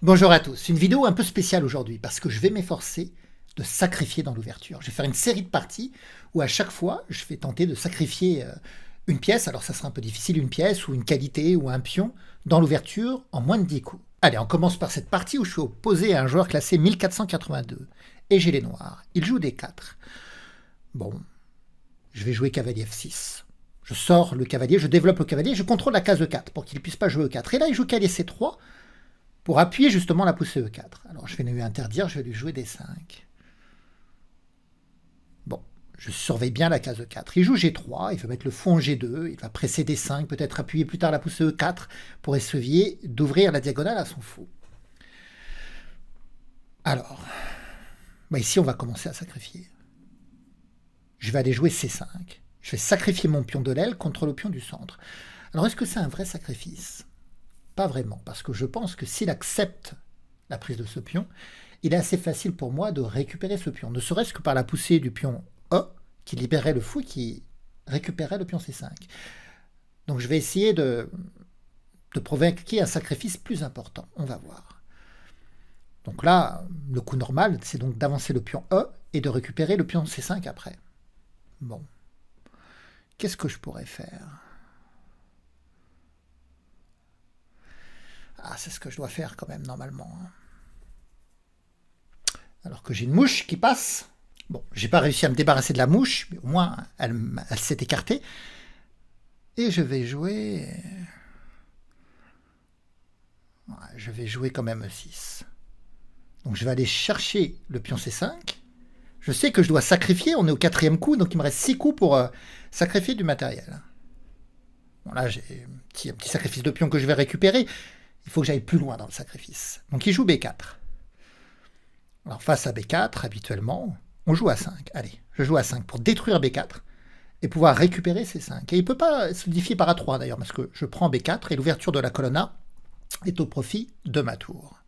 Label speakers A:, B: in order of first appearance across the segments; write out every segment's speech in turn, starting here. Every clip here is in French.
A: Bonjour à tous, une vidéo un peu spéciale aujourd'hui parce que je vais m'efforcer de sacrifier dans l'ouverture. Je vais faire une série de parties où à chaque fois je vais tenter de sacrifier une pièce, alors ça sera un peu difficile, une pièce ou une qualité ou un pion dans l'ouverture en moins de 10 coups. Allez, on commence par cette partie où je suis opposé à un joueur classé 1482 et j'ai les noirs. Il joue des 4. Bon, je vais jouer cavalier F6. Je sors le cavalier, je développe le cavalier, je contrôle la case E4 pour qu'il ne puisse pas jouer E4. Et là il joue cavalier C3 pour appuyer justement la poussée E4. Alors je vais lui interdire, je vais lui jouer D5. Bon, je surveille bien la case E4. Il joue G3, il veut mettre le fou en G2, il va presser D5, peut-être appuyer plus tard la poussée E4 pour essayer d'ouvrir la diagonale à son fou. Alors, ici on va commencer à sacrifier. Je vais aller jouer C5. Je vais sacrifier mon pion de l'aile contre le pion du centre. Alors est-ce que c'est un vrai sacrifice ? Pas vraiment, parce que je pense que s'il accepte la prise de ce pion, il est assez facile pour moi de récupérer ce pion, ne serait-ce que par la poussée du pion E, qui libérait le fou et qui récupérait le pion C5. Donc je vais essayer de provoquer un sacrifice plus important, on va voir. Donc là, le coup normal, c'est donc d'avancer le pion E et de récupérer le pion C5 après. Bon, qu'est-ce que je pourrais faire ? Ah, c'est ce que je dois faire quand même, normalement. Alors que j'ai une mouche qui passe. Bon, j'ai pas réussi à me débarrasser de la mouche, mais au moins, elle s'est écartée. Et je vais jouer... Ouais, je vais jouer quand même E6. Donc je vais aller chercher le pion C5. Je sais que je dois sacrifier, on est au 4e coup, donc il me reste 6 coups pour sacrifier du matériel. Bon, là, j'ai un petit sacrifice de pion que je vais récupérer. Il faut que j'aille plus loin dans le sacrifice. Donc il joue B4. Alors face à B4, habituellement, on joue A5. Allez, je joue A5 pour détruire B4 et pouvoir récupérer C5. Et il ne peut pas se modifier par A3 d'ailleurs, parce que je prends B4 et l'ouverture de la colonne A est au profit de ma tour.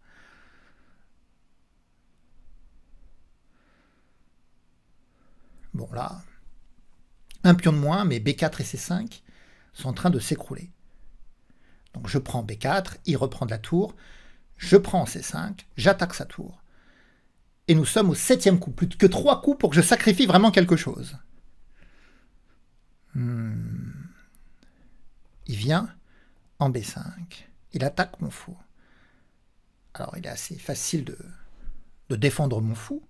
A: Bon là, un pion de moins, mais B4 et C5 sont en train de s'écrouler. Donc je prends B4, il reprend de la tour, je prends C5, j'attaque sa tour. Et nous sommes au 7e coup, plus que 3 coups pour que je sacrifie vraiment quelque chose. Il vient en B5, il attaque mon fou. Alors il est assez facile de défendre mon fou,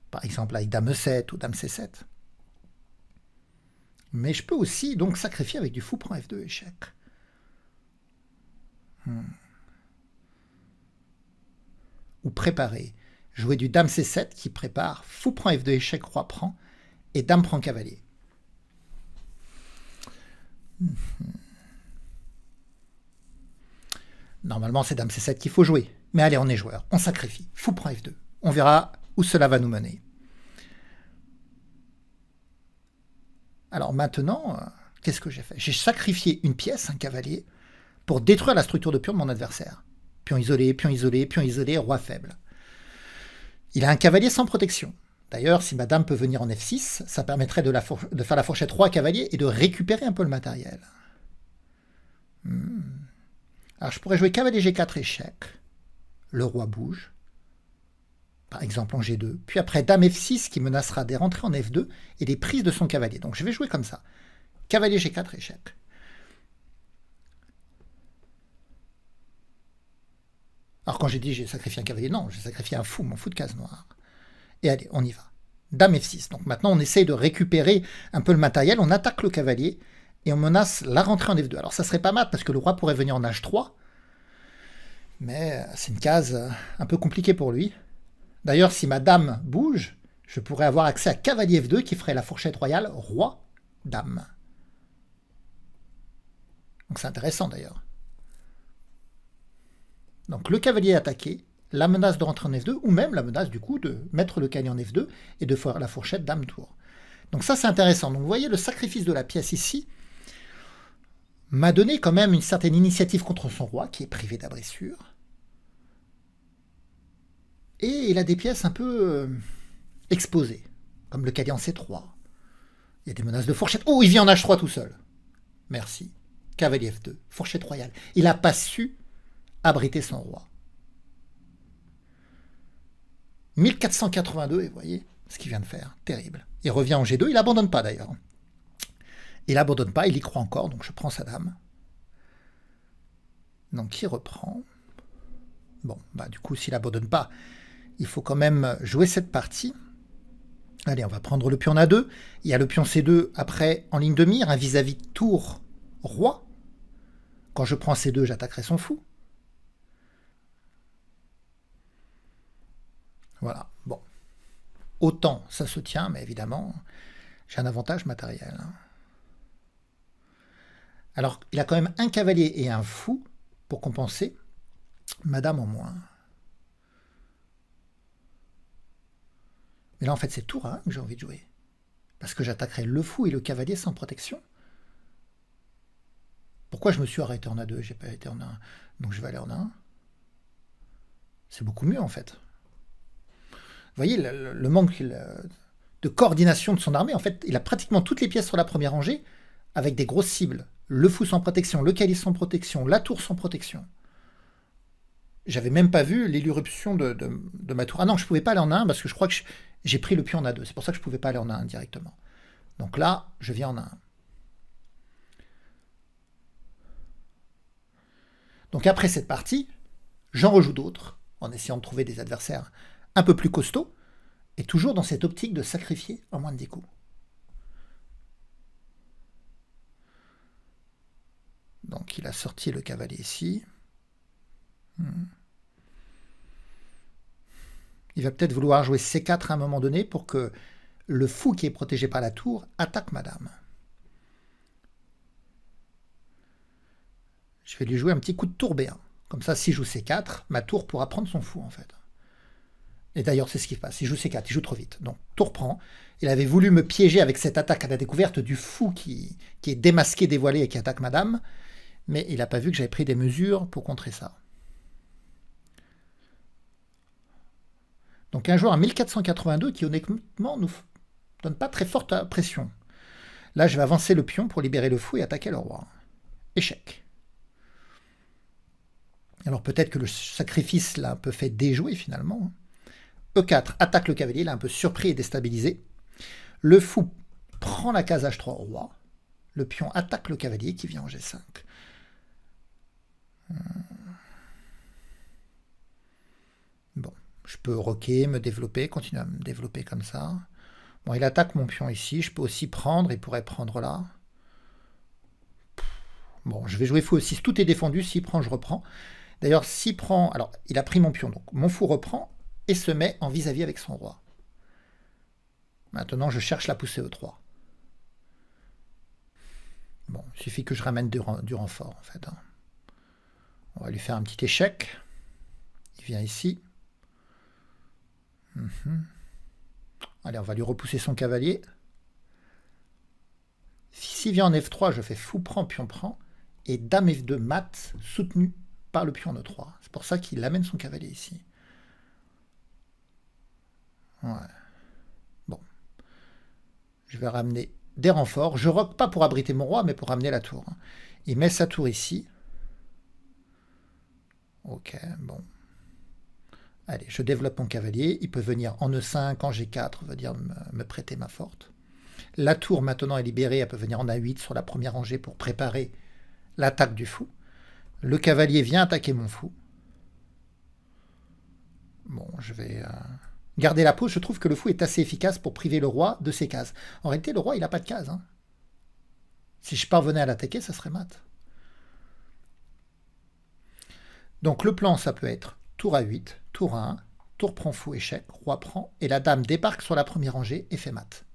A: par exemple avec Dame E7 ou Dame C7. Mais je peux aussi donc sacrifier avec du fou prend F2 échec. Ou préparer. Jouer du Dame C7 qui prépare fou prend F2 échec, roi prend, et Dame prend cavalier. Normalement, c'est Dame C7 qu'il faut jouer. Mais allez, on est joueur, on sacrifie. Fou prend F2. On verra où cela va nous mener. Alors maintenant, qu'est-ce que j'ai fait ? J'ai sacrifié une pièce, un cavalier, pour détruire la structure de pion de mon adversaire. Pion isolé, pion isolé, pion isolé, roi faible. Il a un cavalier sans protection. D'ailleurs, si ma dame peut venir en F6, ça permettrait de faire la fourchette roi cavalier et de récupérer un peu le matériel. Alors je pourrais jouer cavalier G4 échec. Le roi bouge. Par exemple en G2. Puis après dame F6 qui menacera des rentrées en F2 et des prises de son cavalier. Donc je vais jouer comme ça. Cavalier G4 échec. Alors quand j'ai dit j'ai sacrifié un cavalier, non, j'ai sacrifié un fou, mon fou de case noire. Et allez, on y va. Dame F6. Donc maintenant on essaye de récupérer un peu le matériel, on attaque le cavalier et on menace la rentrée en F2. Alors ça serait pas mal parce que le roi pourrait venir en H3, mais c'est une case un peu compliquée pour lui. D'ailleurs, si ma dame bouge, je pourrais avoir accès à cavalier F2 qui ferait la fourchette royale roi-dame. Donc c'est intéressant d'ailleurs. Donc le cavalier est attaqué, la menace de rentrer en F2, ou même la menace du coup de mettre le cavalier en F2 et de faire la fourchette dame-tour. Donc ça c'est intéressant. Donc vous voyez le sacrifice de la pièce ici m'a donné quand même une certaine initiative contre son roi qui est privé d'abrissure. Et il a des pièces un peu exposées, comme le cavalier en C3. Il y a des menaces de fourchette. Oh, il vient en H3 tout seul. Merci. Cavalier F2, fourchette royale. Il n'a pas su abriter son roi. 1482, et vous voyez ce qu'il vient de faire, terrible. Il revient en G2, il n'abandonne pas d'ailleurs. Il n'abandonne pas, il y croit encore, donc je prends sa dame. Donc il reprend. Bon, bah du coup, s'il n'abandonne pas, il faut quand même jouer cette partie. Allez, on va prendre le pion A2. Il y a le pion C2 après en ligne de mire, un vis-à-vis tour roi. Quand je prends C2, j'attaquerai son fou. Voilà, bon. Autant ça se tient, mais évidemment, j'ai un avantage matériel. Alors, il a quand même un cavalier et un fou pour compenser. Madame en moins. Mais là, en fait, c'est tour 1 que j'ai envie de jouer. Parce que j'attaquerai le fou et le cavalier sans protection. Pourquoi je me suis arrêté en A2? J'ai pas été en A1. Donc je vais aller en A1. C'est beaucoup mieux, en fait. Vous voyez, le manque de coordination de son armée, en fait, il a pratiquement toutes les pièces sur la première rangée, avec des grosses cibles. Le fou sans protection, le cavalier sans protection, la tour sans protection. J'avais même pas vu l'éruption de ma tour. Ah non, je pouvais pas aller en A1 parce que je crois que j'ai pris le pion en A2. C'est pour ça que je pouvais pas aller en A1 directement. Donc là, je viens en A1. Donc après cette partie, j'en rejoue d'autres, en essayant de trouver des adversaires un peu plus costauds, et toujours dans cette optique de sacrifier en moins de 10 coups. Donc il a sorti le cavalier ici. Il va peut-être vouloir jouer C4 à un moment donné pour que le fou qui est protégé par la tour attaque madame. Je vais lui jouer un petit coup de tour B1. Comme ça, s'il joue C4, ma tour pourra prendre son fou, en fait. Et d'ailleurs, c'est ce qui se passe. Il joue C4, il joue trop vite. Donc, tour prend. Il avait voulu me piéger avec cette attaque à la découverte du fou qui est démasqué, dévoilé et qui attaque madame. Mais il n'a pas vu que j'avais pris des mesures pour contrer ça. Donc, un joueur à 1482 qui, honnêtement, nous donne pas très forte pression. Là, je vais avancer le pion pour libérer le fou et attaquer le roi. Échec. Alors peut-être que le sacrifice l'a un peu fait déjouer finalement. E4 attaque le cavalier, il est un peu surpris et déstabilisé. Le fou prend la case H3 au roi. Le pion attaque le cavalier qui vient en G5. Bon, je peux roquer, me développer, continuer à me développer comme ça. Bon, il attaque mon pion ici, je peux aussi prendre, il pourrait prendre là. Bon, je vais jouer fou aussi, tout est défendu, s'il prend, je reprends. D'ailleurs, s'il prend... Alors, il a pris mon pion, donc mon fou reprend et se met en vis-à-vis avec son roi. Maintenant, je cherche la poussée E3. Bon, il suffit que je ramène du renfort, en fait. On va lui faire un petit échec. Il vient ici. Allez, on va lui repousser son cavalier. S'il vient en F3, je fais fou prend, pion prend. Et dame F2 mat, soutenu par le pion en E3. C'est pour ça qu'il amène son cavalier ici. Ouais. Bon. Je vais ramener des renforts. Je roque pas pour abriter mon roi, mais pour ramener la tour. Il met sa tour ici. Ok, bon. Allez, je développe mon cavalier. Il peut venir en E5, en G4, veut dire me prêter ma forte. La tour maintenant est libérée. Elle peut venir en A8 sur la première rangée pour préparer l'attaque du fou. Le cavalier vient attaquer mon fou. Bon, je vais garder la pose. Je trouve que le fou est assez efficace pour priver le roi de ses cases. En réalité, le roi, il n'a pas de cases. Si je parvenais à l'attaquer, ça serait mat. Donc le plan, ça peut être tour A8, tour A1, tour prend fou, échec, roi prend, et la dame débarque sur la première rangée et fait mat.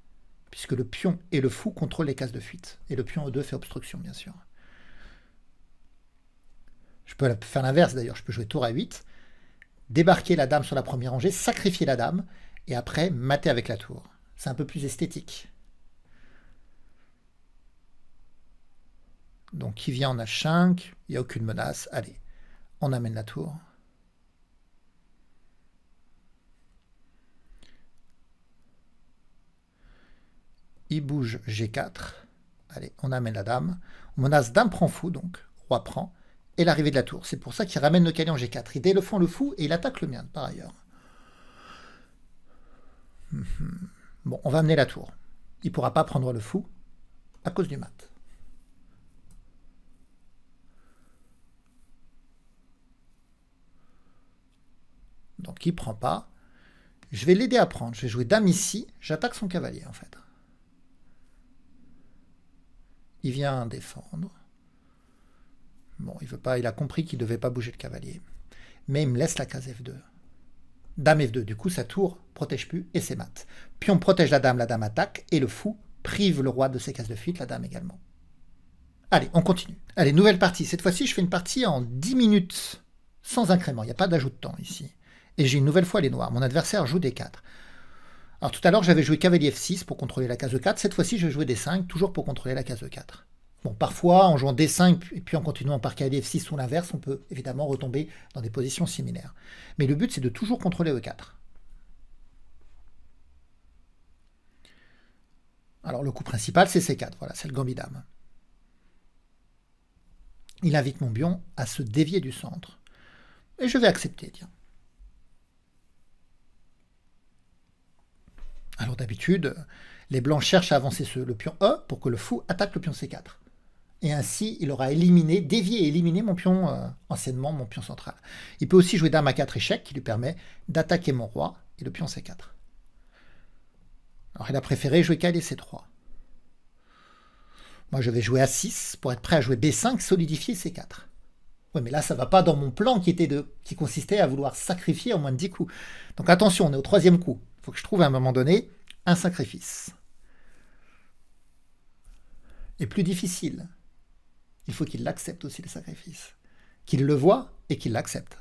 A: Puisque le pion et le fou contrôlent les cases de fuite. Et le pion E2 fait obstruction, bien sûr. Je peux faire l'inverse d'ailleurs, je peux jouer tour A8, débarquer la dame sur la première rangée, sacrifier la dame, et après mater avec la tour. C'est un peu plus esthétique. Donc qui vient en H5, il n'y a aucune menace, allez, on amène la tour. Il bouge G4, allez, on amène la dame. On menace dame prend fou, donc roi prend. Et l'arrivée de la tour. C'est pour ça qu'il ramène le cavalier en G4. Il défend le fou et il attaque le mien, par ailleurs. Bon, on va amener la tour. Il ne pourra pas prendre le fou à cause du mat. Donc il ne prend pas. Je vais l'aider à prendre. Je vais jouer dame ici. J'attaque son cavalier en fait. Il vient défendre. Bon, il veut pas. Il a compris qu'il ne devait pas bouger le cavalier. Mais il me laisse la case F2. Dame F2. Du coup, sa tour protège plus et c'est mat. Pion protège la dame attaque. Et le fou prive le roi de ses cases de fuite, la dame également. Allez, on continue. Allez, nouvelle partie. Cette fois-ci, je fais une partie en 10 minutes. Sans incrément. Il n'y a pas d'ajout de temps ici. Et j'ai une nouvelle fois les noirs. Mon adversaire joue D4. Alors tout à l'heure, j'avais joué cavalier F6 pour contrôler la case E4. Cette fois-ci, je vais jouer D5, toujours pour contrôler la case E4. Bon, parfois, en jouant D5 et puis en continuant par cavalier F6 ou l'inverse, on peut évidemment retomber dans des positions similaires. Mais le but, c'est de toujours contrôler E4. Alors le coup principal, c'est C4. Voilà, c'est le gambit dame. Il invite mon pion à se dévier du centre. Et je vais accepter, tiens. Alors d'habitude, les blancs cherchent à avancer le pion E pour que le fou attaque le pion C4. Et ainsi, il aura éliminé, dévié et éliminé mon pion, anciennement mon pion central. Il peut aussi jouer dame A4 échec, qui lui permet d'attaquer mon roi et le pion C4. Alors il a préféré jouer cavalier C3. Moi je vais jouer A6 pour être prêt à jouer B5, solidifier C4. Oui, mais là ça va pas dans mon plan qui consistait à vouloir sacrifier en moins de 10 coups. Donc attention, on est au 3e coup. Il faut que je trouve à un moment donné un sacrifice. Et plus difficile, il faut qu'il l'accepte aussi le sacrifice. Qu'il le voit et qu'il l'accepte.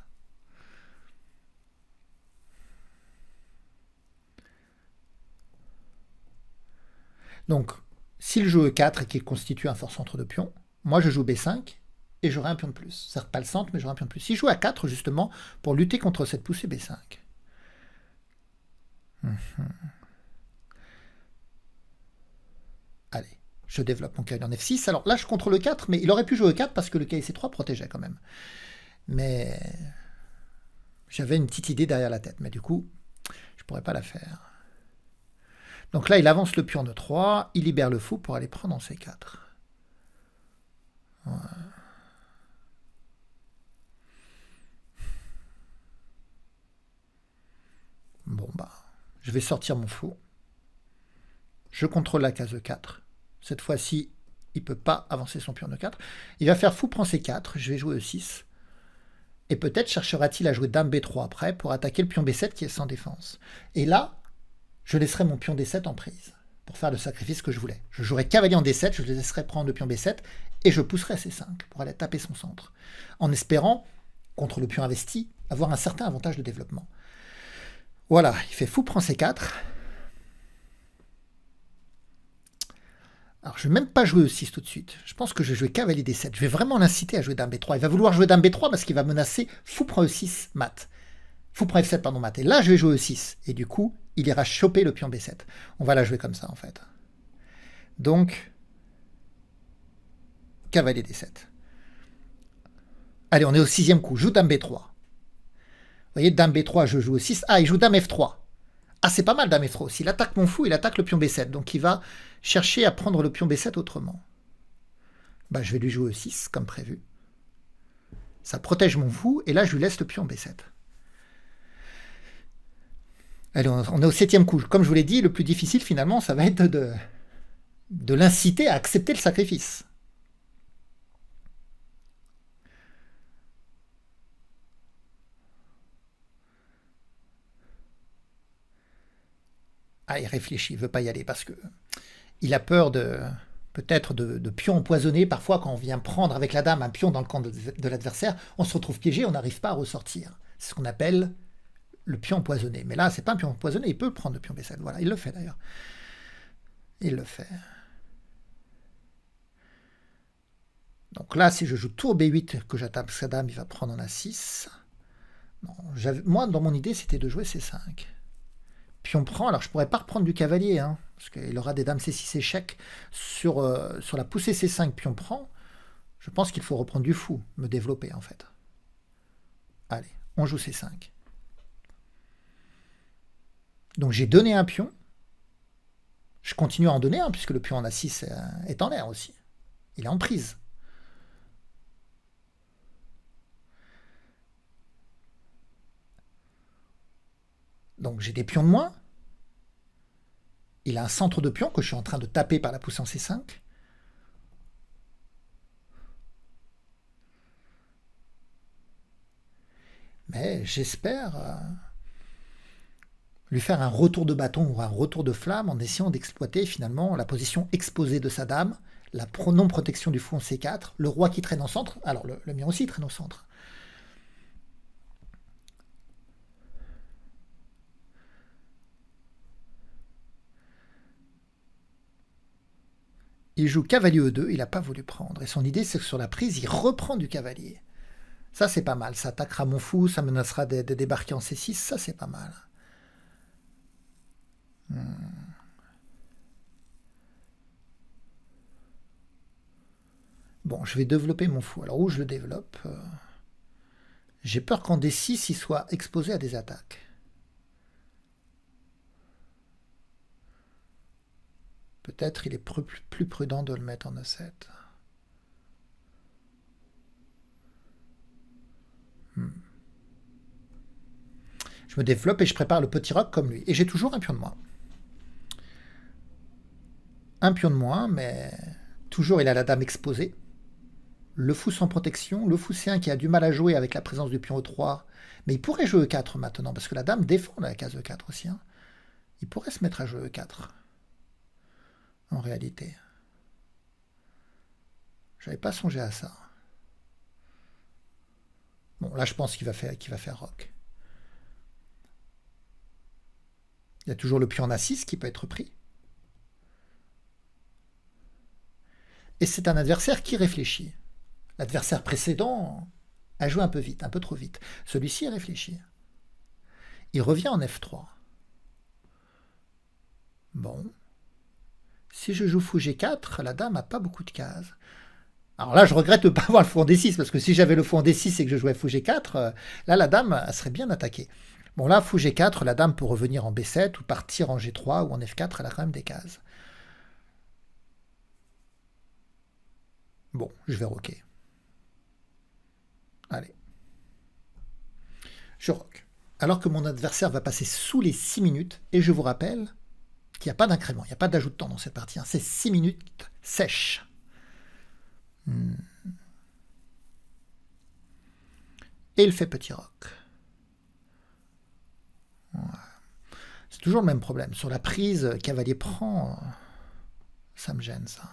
A: Donc, s'il joue E4 et qu'il constitue un fort centre de pion, moi je joue B5 et j'aurai un pion de plus. Certes pas le centre, mais j'aurai un pion de plus. S'il joue A4, justement, pour lutter contre cette poussée B5. Allez, je développe mon cavalier en F6. Alors là, je contrôle le 4, mais il aurait pu jouer E4 parce que le cavalier C3 protégeait quand même. Mais j'avais une petite idée derrière la tête, mais du coup, je ne pourrais pas la faire. Donc là, il avance le pion de 3, il libère le fou pour aller prendre en C4. Ouais. Bon, bah, je vais sortir mon fou. Je contrôle la case E4. Cette fois-ci, il ne peut pas avancer son pion de 4. Il va faire fou prend C4, je vais jouer E6. Et peut-être cherchera-t-il à jouer dame B3 après pour attaquer le pion B7 qui est sans défense. Et là, je laisserai mon pion D7 en prise pour faire le sacrifice que je voulais. Je jouerai cavalier en D7, je le laisserai prendre le pion B7 et je pousserai C5 pour aller taper son centre. En espérant, contre le pion investi, avoir un certain avantage de développement. Voilà, il fait fou prend C4. Alors, je ne vais même pas jouer E6 tout de suite. Je pense que je vais jouer cavalier D7. Je vais vraiment l'inciter à jouer dame B3. Il va vouloir jouer dame B3 parce qu'il va menacer fou prend E6 mat. Fou prend F7, pardon, mat. Et là, je vais jouer E6. Et du coup, il ira choper le pion B7. On va la jouer comme ça, en fait. Donc, cavalier D7. Allez, on est au 6e coup. Joue dame B3. Vous voyez, dame B3, je joue E6. Ah, il joue dame F3. Ah, c'est pas mal dame F3 aussi. Il attaque mon fou, il attaque le pion B7. Donc, il va chercher à prendre le pion B7 autrement. Bah, je vais lui jouer E6, comme prévu. Ça protège mon fou, et là, je lui laisse le pion B7. Allez, on est au 7e coup. Comme je vous l'ai dit, le plus difficile, finalement, ça va être de l'inciter à accepter le sacrifice. Ah, il réfléchit, il ne veut pas y aller parce que il a peur peut-être de pions empoisonnés. Parfois, quand on vient prendre avec la dame un pion dans le camp de l'adversaire, on se retrouve piégé, on n'arrive pas à ressortir. C'est ce qu'on appelle le pion empoisonné. Mais là, c'est pas un pion empoisonné, il peut prendre le pion B7. Voilà, il le fait d'ailleurs. Il le fait. Donc là, si je joue tour B8, que j'attaque sa dame, il va prendre en A6. Non, moi, dans mon idée, c'était de jouer C5. Pion prend, alors je pourrais pas reprendre du cavalier, hein, parce qu'il aura des dames C6 échec sur la poussée C5, pion prend. Je pense qu'il faut reprendre du fou, me développer en fait. Allez, on joue C5. Donc j'ai donné un pion. Je continue à en donner un, puisque le pion en A6 est en l'air aussi. Il est en prise. Donc j'ai des pions de moins. Il a un centre de pion que je suis en train de taper par la poussée en C5. Mais j'espère lui faire un retour de bâton ou un retour de flamme en essayant d'exploiter finalement la position exposée de sa dame, la non-protection du fou en C4, le roi qui traîne au centre. Alors le mien aussi traîne au centre. Il joue cavalier E2, il n'a pas voulu prendre. Et son idée, c'est que sur la prise, il reprend du cavalier. Ça, c'est pas mal. Ça attaquera mon fou, ça menacera de débarquer en C6. Ça, c'est pas mal. Bon, je vais développer mon fou. Alors, où je le développe J'ai peur qu'en D6, il soit exposé à des attaques. Peut-être il est plus prudent de le mettre en E7. Je me développe et je prépare le petit roc comme lui. Et j'ai toujours un pion de moins. Un pion de moins, mais toujours il a la dame exposée. Le fou sans protection, le fou C1 qui a du mal à jouer avec la présence du pion E3. Mais il pourrait jouer E4 maintenant, parce que la dame défend la case E4 aussi. Hein. Il pourrait se mettre à jouer E4. En réalité. J'avais pas songé à ça. Bon, là je pense qu'il va faire roc. Il y a toujours le pion en A6 qui peut être pris. Et c'est un adversaire qui réfléchit. L'adversaire précédent a joué un peu vite, un peu trop vite. Celui-ci réfléchit. Il revient en F3. Bon. Si je joue fou G4, la dame n'a pas beaucoup de cases. Alors là, je regrette de ne pas avoir le fou en D6, parce que si j'avais le fou en D6 et que je jouais fou G4, là, la dame elle serait bien attaquée. Bon, là, fou G4, la dame peut revenir en B7 ou partir en G3 ou en F4, elle a quand même des cases. Bon, je vais roquer. Allez. Je rock. Alors que mon adversaire va passer sous les 6 minutes, et je vous rappelle qu'il n'y a pas d'incrément, il n'y a pas d'ajout de temps dans cette partie. Hein. C'est 6 minutes sèches. Et il fait petit roc. Ouais. C'est toujours le même problème. Sur la prise, cavalier prend, ça me gêne ça.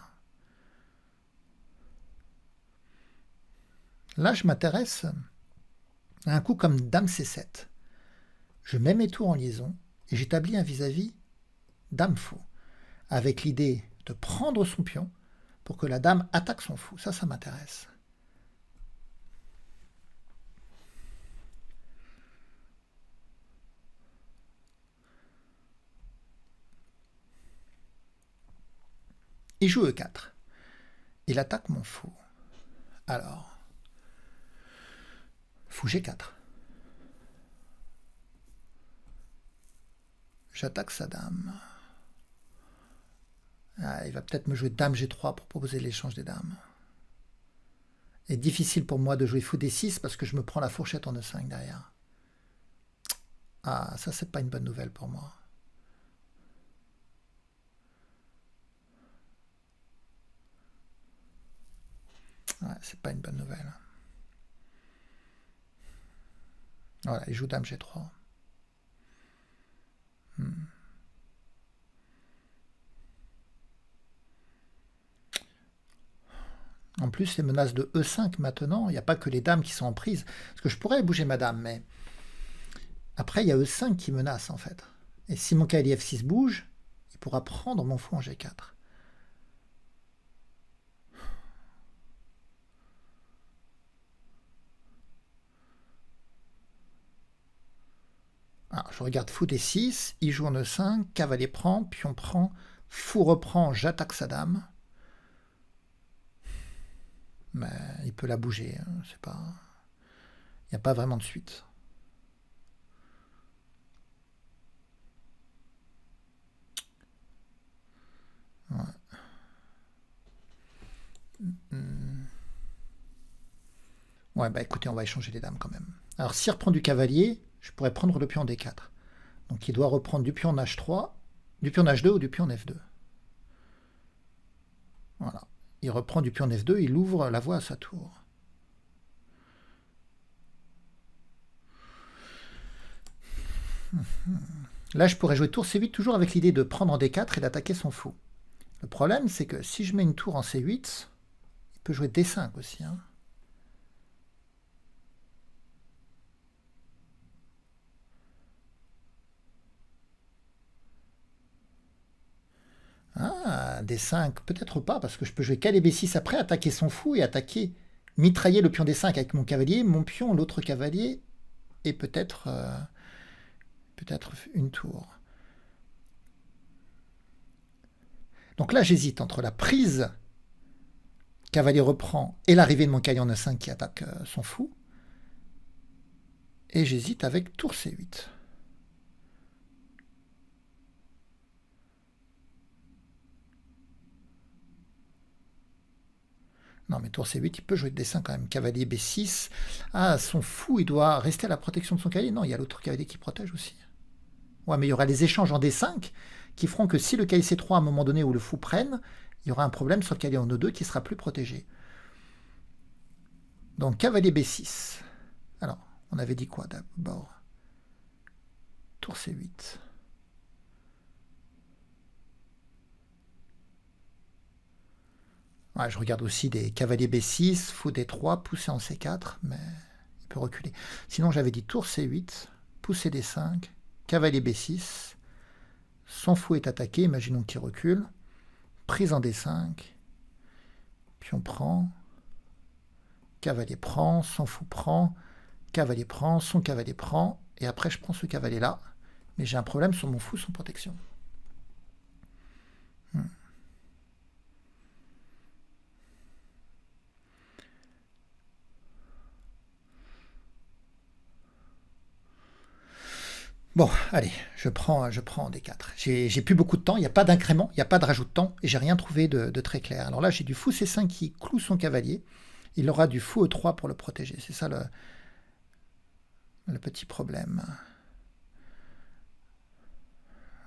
A: Là, je m'intéresse à un coup comme dame C7. Je mets mes tours en liaison et j'établis un vis-à-vis dame fou, avec l'idée de prendre son pion pour que la dame attaque son fou. Ça m'intéresse. Il joue E4. Il attaque mon fou. Alors, fou G4. J'attaque sa dame. Ah, il va peut-être me jouer dame G3 pour proposer l'échange des dames. Et difficile pour moi de jouer fou D6 parce que je me prends la fourchette en E5 derrière. Ah, ça c'est pas une bonne nouvelle pour moi. Ouais, c'est pas une bonne nouvelle. Voilà, il joue dame G3. En plus, les menaces de E5 maintenant, il n'y a pas que les dames qui sont en prise. Parce que je pourrais bouger ma dame, mais après, il y a E5 qui menace en fait. Et si mon cavalier F6 bouge, il pourra prendre mon fou en G4. Alors, je regarde fou D6, il joue en E5, cavalier prend, pion prend, fou reprend, j'attaque sa dame. Mais il peut la bouger, hein, c'est pas... Il n'y a pas vraiment de suite. Ouais, bah écoutez, on va échanger les dames quand même. Alors, s'il reprend du cavalier, je pourrais prendre le pion en D4. Donc, il doit reprendre du pion en H3, du pion en H2 ou du pion en F2. Voilà. Il reprend du pion en F2, il ouvre la voie à sa tour. Là, je pourrais jouer tour C8 toujours avec l'idée de prendre en D4 et d'attaquer son fou. Le problème, c'est que si je mets une tour en C8, il peut jouer D5 aussi. Hein. Ah, D5, peut-être pas, parce que je peux jouer Calais B6 après, attaquer son fou et attaquer, mitrailler le pion D5 avec mon cavalier, mon pion, l'autre cavalier, et peut-être une tour. Donc là, j'hésite entre la prise, cavalier reprend, et l'arrivée de mon cavalier en E5 qui attaque son fou. Et j'hésite avec tour C8. Non, mais tour C8, il peut jouer de D5 quand même. Cavalier B6. Ah, son fou, il doit rester à la protection de son cavalier. Non, il y a l'autre cavalier qui protège aussi. Ouais, mais il y aura les échanges en D5 qui feront que si le cavalier C3 à un moment donné où le fou prenne, il y aura un problème sur le cavalier en E2 qui sera plus protégé. Donc cavalier B6. Alors, on avait dit quoi d'abord? Tour C8. Ouais, je regarde aussi des cavaliers B6, fou D3, pousser en C4, mais il peut reculer. Sinon, j'avais dit tour C8, pousser D5, cavalier B6, son fou est attaqué, imaginons qu'il recule, prise en D5, pion prend, cavalier prend, son fou prend, cavalier prend, son cavalier prend, et après je prends ce cavalier-là, mais j'ai un problème sur mon fou sans protection. Bon, allez, je prends en D4. J'ai plus beaucoup de temps, il n'y a pas d'incrément, il n'y a pas de rajout de temps, et j'ai rien trouvé de très clair. Alors là, j'ai du fou C5 qui cloue son cavalier. Il aura du fou E3 pour le protéger. C'est ça le petit problème.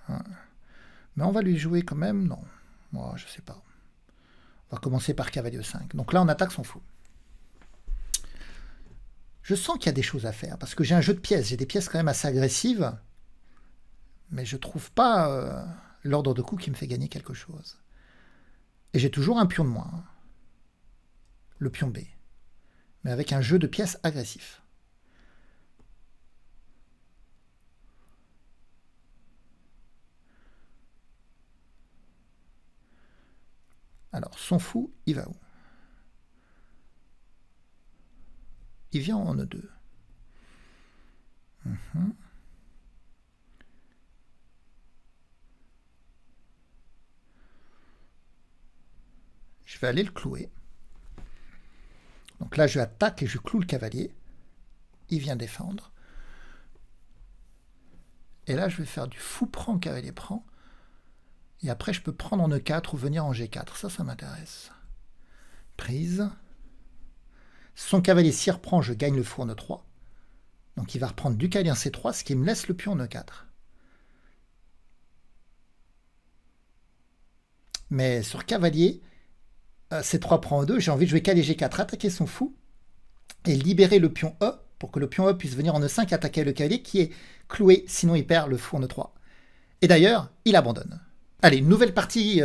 A: Mais on va lui jouer quand même. Non, moi, je sais pas. On va commencer par cavalier E5. Donc là, on attaque son fou. Je sens qu'il y a des choses à faire, parce que j'ai un jeu de pièces. J'ai des pièces quand même assez agressives, mais je trouve pas l'ordre de coups qui me fait gagner quelque chose. Et j'ai toujours un pion de moins. Le pion B. Mais avec un jeu de pièces agressif. Alors, son fou, il va où? Il vient en E2. Je vais aller le clouer. Donc là, je attaque et je cloue le cavalier. Il vient défendre. Et là, je vais faire du fou prend, cavalier prend. Et après, je peux prendre en E4 ou venir en G4. Ça m'intéresse. Prise. Son cavalier s'y reprend, je gagne le fou en E3. Donc il va reprendre du cavalier en C3, ce qui me laisse le pion en E4. Mais sur cavalier, C3 prend E2, j'ai envie de jouer cavalier G4, attaquer son fou, et libérer le pion E, pour que le pion E puisse venir en E5 et attaquer le cavalier qui est cloué, sinon il perd le fou en E3. Et d'ailleurs, il abandonne. Allez, une nouvelle partie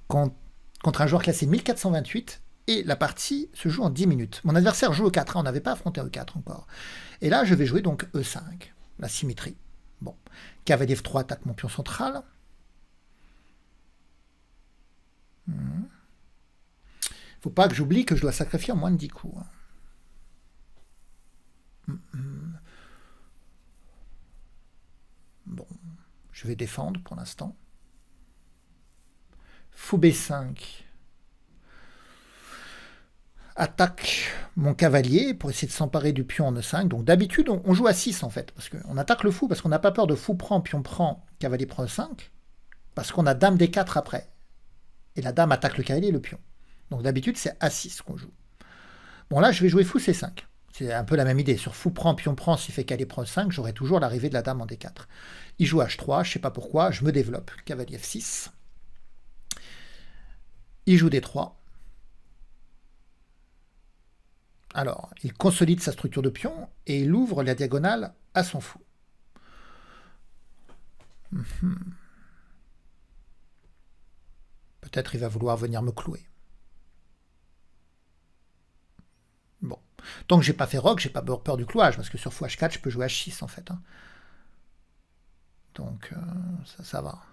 A: contre un joueur classé 1428, et la partie se joue en 10 minutes. Mon adversaire joue E4, on n'avait pas affronté E4 encore. Et là, je vais jouer donc E5, la symétrie. Bon, cavalier F3 attaque mon pion central. Faut pas que j'oublie que je dois sacrifier en moins de 10 coups. Bon, je vais défendre pour l'instant. Fou B5 attaque mon cavalier pour essayer de s'emparer du pion en E5. Donc d'habitude, on joue à 6 en fait, parce qu'on attaque le fou, parce qu'on n'a pas peur de fou prend, pion prend, cavalier prend E5, parce qu'on a dame D4 après. Et la dame attaque le cavalier et le pion. Donc d'habitude, c'est A6 qu'on joue. Bon, là, je vais jouer fou C5. C'est un peu la même idée. Sur fou prend, pion prend, s'il fait cavalier prend 5, j'aurai toujours l'arrivée de la dame en D4. Il joue H3, je ne sais pas pourquoi, je me développe. Cavalier F6. Il joue D3. Alors, il consolide sa structure de pion et il ouvre la diagonale à son fou. Peut-être il va vouloir venir me clouer. Bon. Tant que j'ai pas fait roc, j'ai pas peur du clouage, parce que sur fou H4, je peux jouer H6 en fait. Hein. Donc, ça va.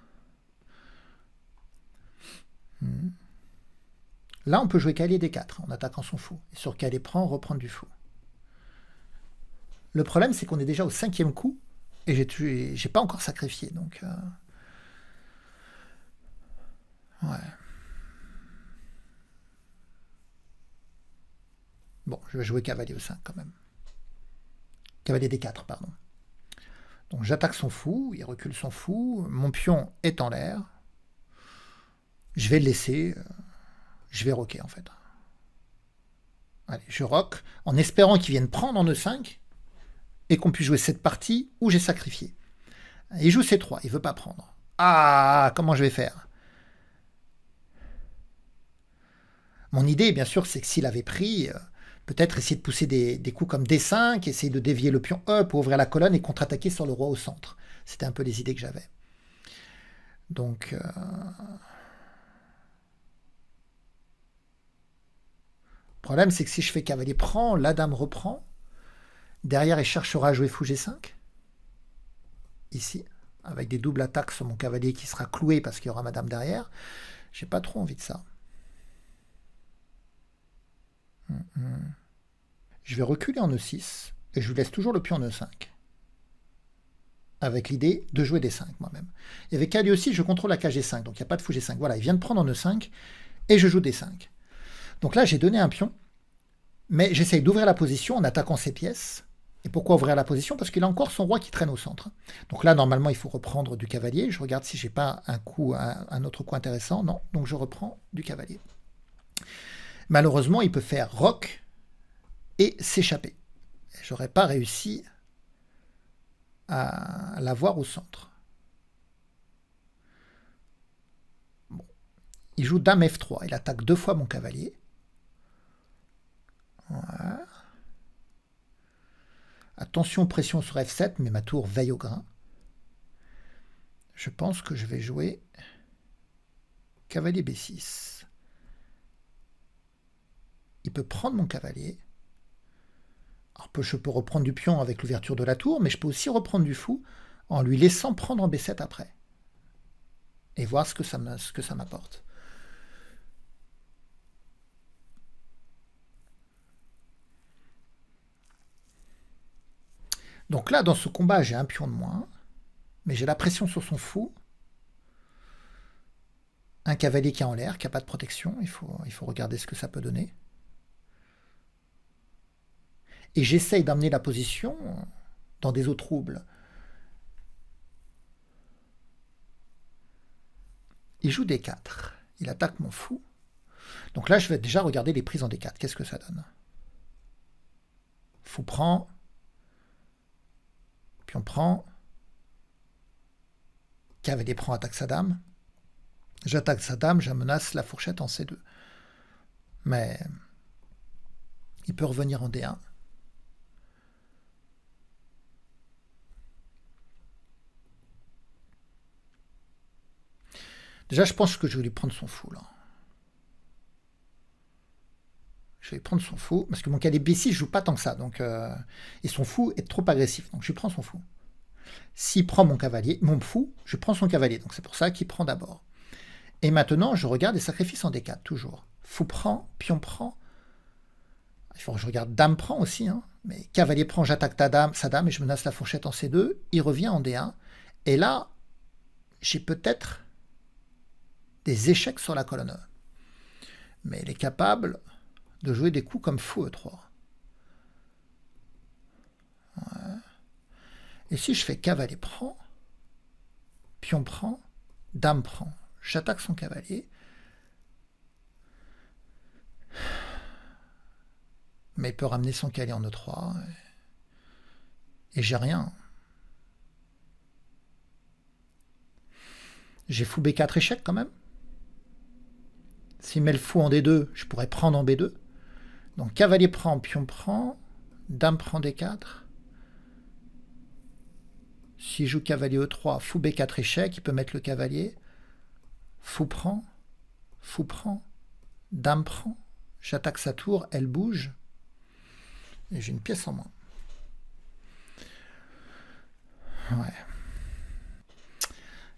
A: Là, on peut jouer cavalier D4 en attaquant son fou. Et sur cavalier prend, reprendre du fou. Le problème, c'est qu'on est déjà au 5e coup, et j'ai pas encore sacrifié, donc... Ouais. Bon, je vais jouer cavalier E5 quand même. Cavalier D4, pardon. Donc j'attaque son fou, il recule son fou, mon pion est en l'air. Je vais le laisser, je vais roquer en fait. Allez, je roque en espérant qu'il vienne prendre en E5 et qu'on puisse jouer cette partie où j'ai sacrifié. Il joue C3, il veut pas prendre. Ah, comment je vais faire? Mon idée, bien sûr, c'est que s'il avait pris, peut-être essayer de pousser des coups comme D5, essayer de dévier le pion E pour ouvrir la colonne et contre-attaquer sur le roi au centre. C'était un peu les idées que j'avais. Donc... Le problème, c'est que si je fais cavalier prend, la dame reprend. Derrière, il cherchera à jouer fou G5. Ici, avec des doubles attaques sur mon cavalier qui sera cloué parce qu'il y aura ma dame derrière. J'ai pas trop envie de ça. Je vais reculer en E6 et je lui laisse toujours le pion en E5. Avec l'idée de jouer D5 moi-même. Et avec cavalier aussi, je contrôle la cage G5, donc il n'y a pas de fou G5. Voilà, il vient de prendre en E5 et je joue D5. Donc là, j'ai donné un pion, mais j'essaye d'ouvrir la position en attaquant ses pièces. Et pourquoi ouvrir la position? Parce qu'il a encore son roi qui traîne au centre. Donc là, normalement, il faut reprendre du cavalier. Je regarde si j'ai pas un autre coup intéressant. Non, donc je reprends du cavalier. Malheureusement, il peut faire roc et s'échapper. J'aurais pas réussi à l'avoir au centre. Bon. Il joue dame F3. Il attaque 2 fois mon cavalier. Voilà. Attention, pression sur F7, mais ma tour veille au grain. Je pense que je vais jouer cavalier B6. Il peut prendre mon cavalier. Alors, je peux reprendre du pion avec l'ouverture de la tour, mais je peux aussi reprendre du fou en lui laissant prendre en B7 après. Et voir ce que ça m'apporte. Donc là, dans ce combat, j'ai un pion de moins, mais j'ai la pression sur son fou. Un cavalier qui est en l'air, qui n'a pas de protection. Il faut regarder ce que ça peut donner. Et j'essaye d'amener la position dans des eaux troubles. Il joue D4. Il attaque mon fou. Donc là, je vais déjà regarder les prises en D4. Qu'est-ce que ça donne? Fou prend. Pion prend. Cavalier prend, attaque sa dame. J'attaque sa dame, je menace la fourchette en C2. Mais il peut revenir en D1. Déjà, je pense que je vais lui prendre son fou, là. Je vais prendre son fou, parce que mon cavalier B6 joue pas tant que ça, donc, et son fou est trop agressif, donc je prends son fou. S'il prend mon cavalier, mon fou, je prends son cavalier, donc c'est pour ça qu'il prend d'abord. Et maintenant, je regarde les sacrifices en D4, toujours. Fou prend, pion prend. Il faut que je regarde dame prend aussi, hein. Mais cavalier prend, j'attaque sa dame, et je menace la fourchette en C2. Il revient en D1. Et là, j'ai peut-être des échecs sur la colonne E. Mais il est capable de jouer des coups comme fou E3. Ouais. Et si je fais cavalier prend, pion prend, dame prend, j'attaque son cavalier. Mais il peut ramener son cavalier en E3. Et j'ai rien. J'ai fou B4 échec quand même. S'il met le fou en D2, je pourrais prendre en B2. Donc cavalier prend, pion prend, dame prend D4. S'il joue cavalier E3, fou B4 échec, il peut mettre le cavalier. Fou prend, dame prend. J'attaque sa tour, elle bouge. Et j'ai une pièce en moins. Ouais.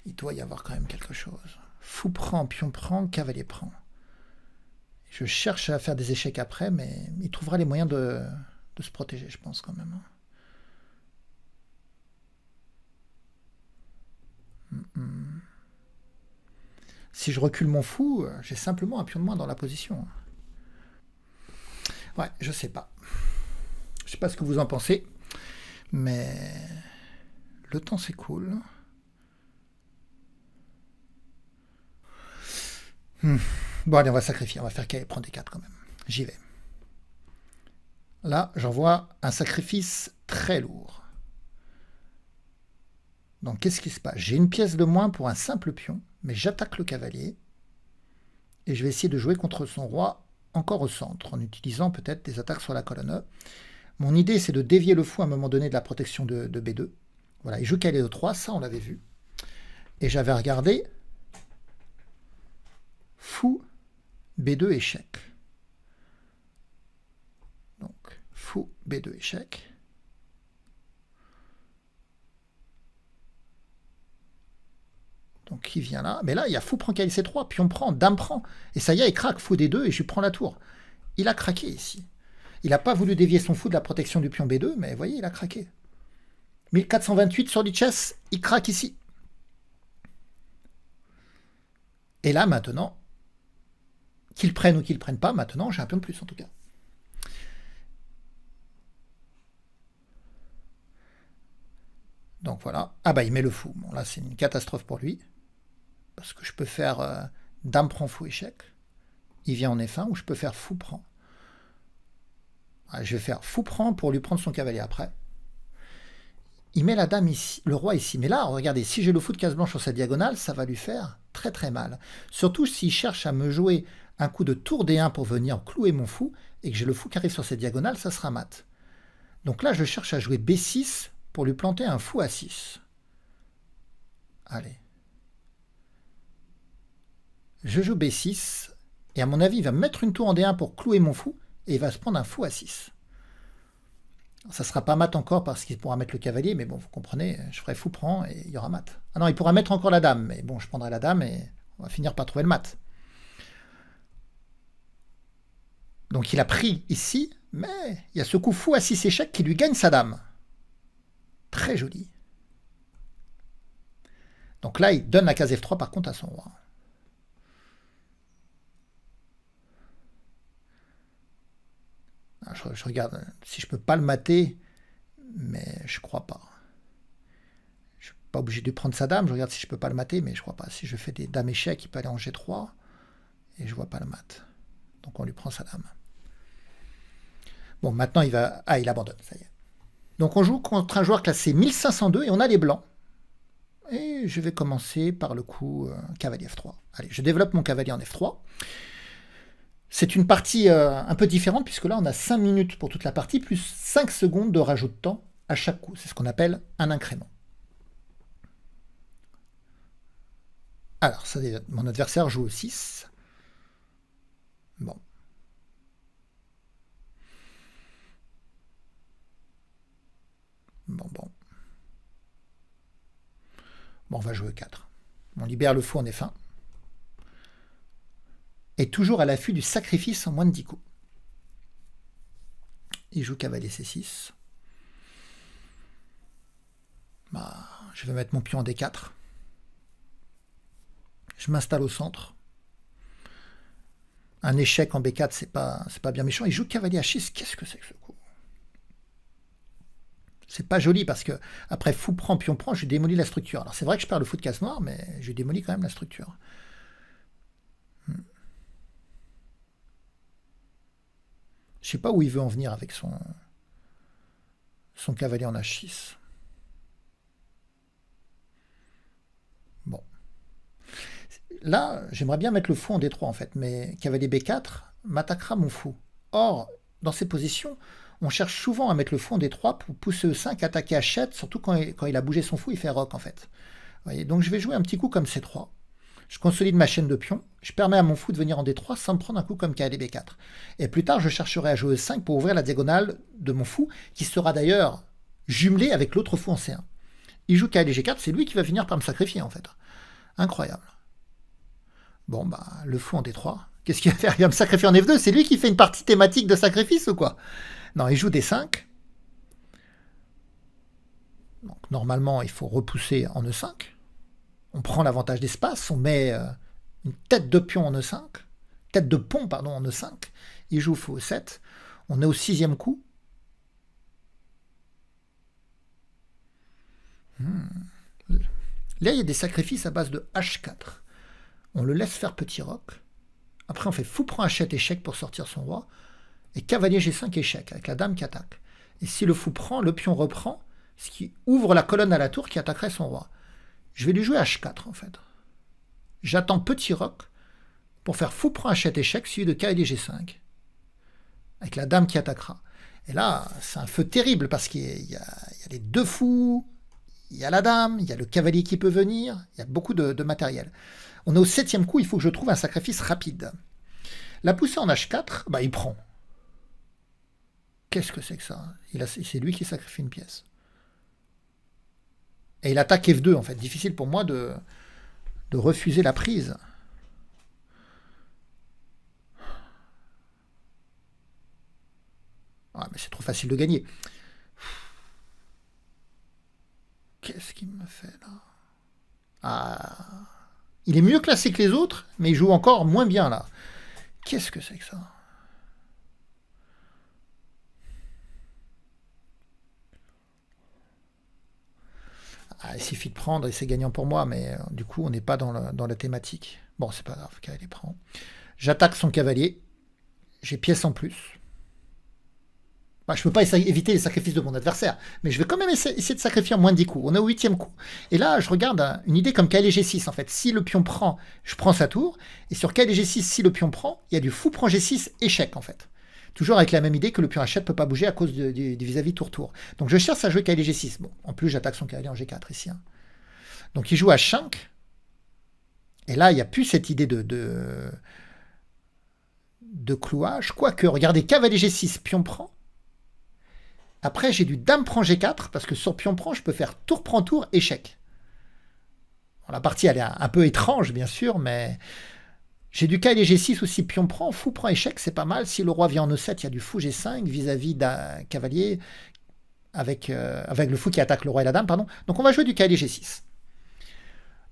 A: Il doit y avoir quand même quelque chose. Fou prend, pion prend, cavalier prend. Je cherche à faire des échecs après, mais il trouvera les moyens de se protéger, je pense, quand même. Si je recule mon fou, j'ai simplement un pion de moins dans la position. Ouais, je sais pas. Je sais pas ce que vous en pensez, mais le temps c'est cool. Bon, allez, on va sacrifier. On va faire qu'elle prend des 4 quand même. J'y vais. Là, j'envoie un sacrifice très lourd. Donc, qu'est-ce qui se passe? J'ai une pièce de moins pour un simple pion, mais j'attaque le cavalier. Et je vais essayer de jouer contre son roi encore au centre, en utilisant peut-être des attaques sur la colonne E. Mon idée, c'est de dévier le fou à un moment donné de la protection de B2. Voilà, il joue cavalier E3, ça on l'avait vu. Et j'avais regardé fou B2 échec. Donc, fou B2 échec. Donc, il vient là. Mais là, il y a fou prend cavalier C3, pion prend, dame prend. Et ça y est, il craque, fou D2, et je lui prends la tour. Il a craqué ici. Il n'a pas voulu dévier son fou de la protection du pion B2, mais vous voyez, il a craqué. 1428 sur Lichess, il craque ici. Et là, maintenant, qu'il prenne ou qu'il ne prenne pas, maintenant, j'ai un pion de plus, en tout cas. Donc voilà. Ah bah, il met le fou. Bon, là, c'est une catastrophe pour lui. Parce que je peux faire dame prend fou échec. Il vient en F1, ou je peux faire fou prend. Ah, je vais faire fou prend pour lui prendre son cavalier après. Il met la dame ici, le roi ici. Mais là, regardez, si j'ai le fou de case blanche sur sa diagonale, ça va lui faire très très mal. Surtout s'il cherche à me jouer un coup de tour D1 pour venir clouer mon fou, et que j'ai le fou qui arrive sur cette diagonale, ça sera mat. Donc là, je cherche à jouer B6 pour lui planter un fou A6. Allez. Je joue B6, et à mon avis, il va me mettre une tour en D1 pour clouer mon fou, et il va se prendre un fou A6. Ça sera pas mat encore parce qu'il pourra mettre le cavalier, mais bon, vous comprenez, je ferai fou prend et il y aura mat. Ah non, il pourra mettre encore la dame, mais bon, je prendrai la dame et on va finir par trouver le mat. Donc il a pris ici, mais il y a ce coup fou à 6 échecs qui lui gagne sa dame. Très joli. Donc là, il donne la case F3 par contre à son roi. Je regarde si je peux pas le mater, mais je crois pas. Je suis pas obligé de prendre sa dame, je regarde si je peux pas le mater, mais je crois pas. Si je fais des dames échecs, il peut aller en G3, et je vois pas le mat. Donc on lui prend sa dame. Bon, maintenant il va... Ah, il abandonne, ça y est. Donc on joue contre un joueur classé 1502, et on a les blancs. Et je vais commencer par le coup cavalier F3. Allez, je développe mon cavalier en F3. C'est une partie un peu différente, puisque là, on a 5 minutes pour toute la partie, plus 5 secondes de rajout de temps à chaque coup. C'est ce qu'on appelle un incrément. Alors, ça, mon adversaire joue au 6. Bon. Bon. Bon, on va jouer au 4. On libère le fou en F1. Et toujours à l'affût du sacrifice en moins de 10 coups. Il joue cavalier C6. Bah, je vais mettre mon pion en D4. Je m'installe au centre. Un échec en B4, c'est pas bien méchant. Il joue cavalier H6. Qu'est-ce que c'est que ce coup? C'est pas joli parce que après fou prend, pion prend, je démolis la structure. Alors c'est vrai que je perds le fou de case noire, mais je démolis quand même la structure. Je sais pas où il veut en venir avec son cavalier en H6. Bon. Là, j'aimerais bien mettre le fou en D3 en fait, mais cavalier B4 m'attaquera mon fou. Or, dans ces positions, on cherche souvent à mettre le fou en D3 pour pousser E5, attaquer H7, surtout quand il a bougé son fou, il fait roc en fait. Vous voyez, donc je vais jouer un petit coup comme C3. Je consolide ma chaîne de pions, je permets à mon fou de venir en D3 sans me prendre un coup comme cavalier B4. Et plus tard, je chercherai à jouer E5 pour ouvrir la diagonale de mon fou, qui sera d'ailleurs jumelé avec l'autre fou en C1. Il joue cavalier G4, c'est lui qui va finir par me sacrifier en fait. Incroyable. Bon, bah, le fou en D3. Qu'est-ce qu'il va faire? Il va me sacrifier en F2. C'est lui qui fait une partie thématique de sacrifice ou quoi? Non, il joue D5. Donc, normalement, il faut repousser en E5. On prend l'avantage d'espace. On met une tête de pion en E5. Tête de pont, pardon, en E5. Il joue fou E7. On est au 6e coup. Là, il y a des sacrifices à base de H4. On le laisse faire petit roc. Après, on fait fou prend H7 échec pour sortir son roi. Et cavalier G5 échec, avec la dame qui attaque. Et si le fou prend, le pion reprend, ce qui ouvre la colonne à la tour qui attaquerait son roi. Je vais lui jouer H4 en fait. J'attends petit roc pour faire fou prend H7 échec, suivi de cavalier G5. Avec la dame qui attaquera. Et là, c'est un feu terrible parce qu'il y a les deux fous, il y a la dame, il y a le cavalier qui peut venir, il y a beaucoup de matériel. On est au 7e coup, il faut que je trouve un sacrifice rapide. La poussée en H4, bah, il prend. Qu'est-ce que c'est que ça? C'est lui qui sacrifie une pièce. Et il attaque F2, en fait. Difficile pour moi de refuser la prise. Ah, mais c'est trop facile de gagner. Qu'est-ce qu'il me fait, là? Ah... Il est mieux classé que les autres, mais il joue encore moins bien là. Qu'est-ce que c'est que ça? Ah, il suffit de prendre et c'est gagnant pour moi, mais du coup, on n'est pas dans la thématique. Bon, c'est pas grave, cavalier prend. J'attaque son cavalier. J'ai pièce en plus. Bah, je ne peux pas éviter les sacrifices de mon adversaire, mais je vais quand même essayer de sacrifier en moins de 10 coups. On est au 8e coup. Et là, je regarde une idée comme cavalier G6, en fait. Si le pion prend, je prends sa tour. Et sur cavalier G6, si le pion prend, il y a du fou prend G6, échec, en fait. Toujours avec la même idée que le pion H7 ne peut pas bouger à cause du vis-à-vis tour-tour. Donc je cherche à jouer cavalier G6. Bon, en plus, j'attaque son cavalier en G4 ici. Hein. Donc il joue H5. Et là, il n'y a plus cette idée de clouage. Quoique, regardez, cavalier G6, pion prend. Après, j'ai du dame prend G4, parce que sur pion prend, je peux faire tour prend tour, échec. Bon, la partie, elle est un peu étrange, bien sûr, mais j'ai du cavalier G6 aussi, pion prend, fou prend échec, c'est pas mal. Si le roi vient en E7, il y a du fou G5 vis-à-vis d'un cavalier avec le fou qui attaque le roi et la dame, pardon. Donc on va jouer du cavalier G6.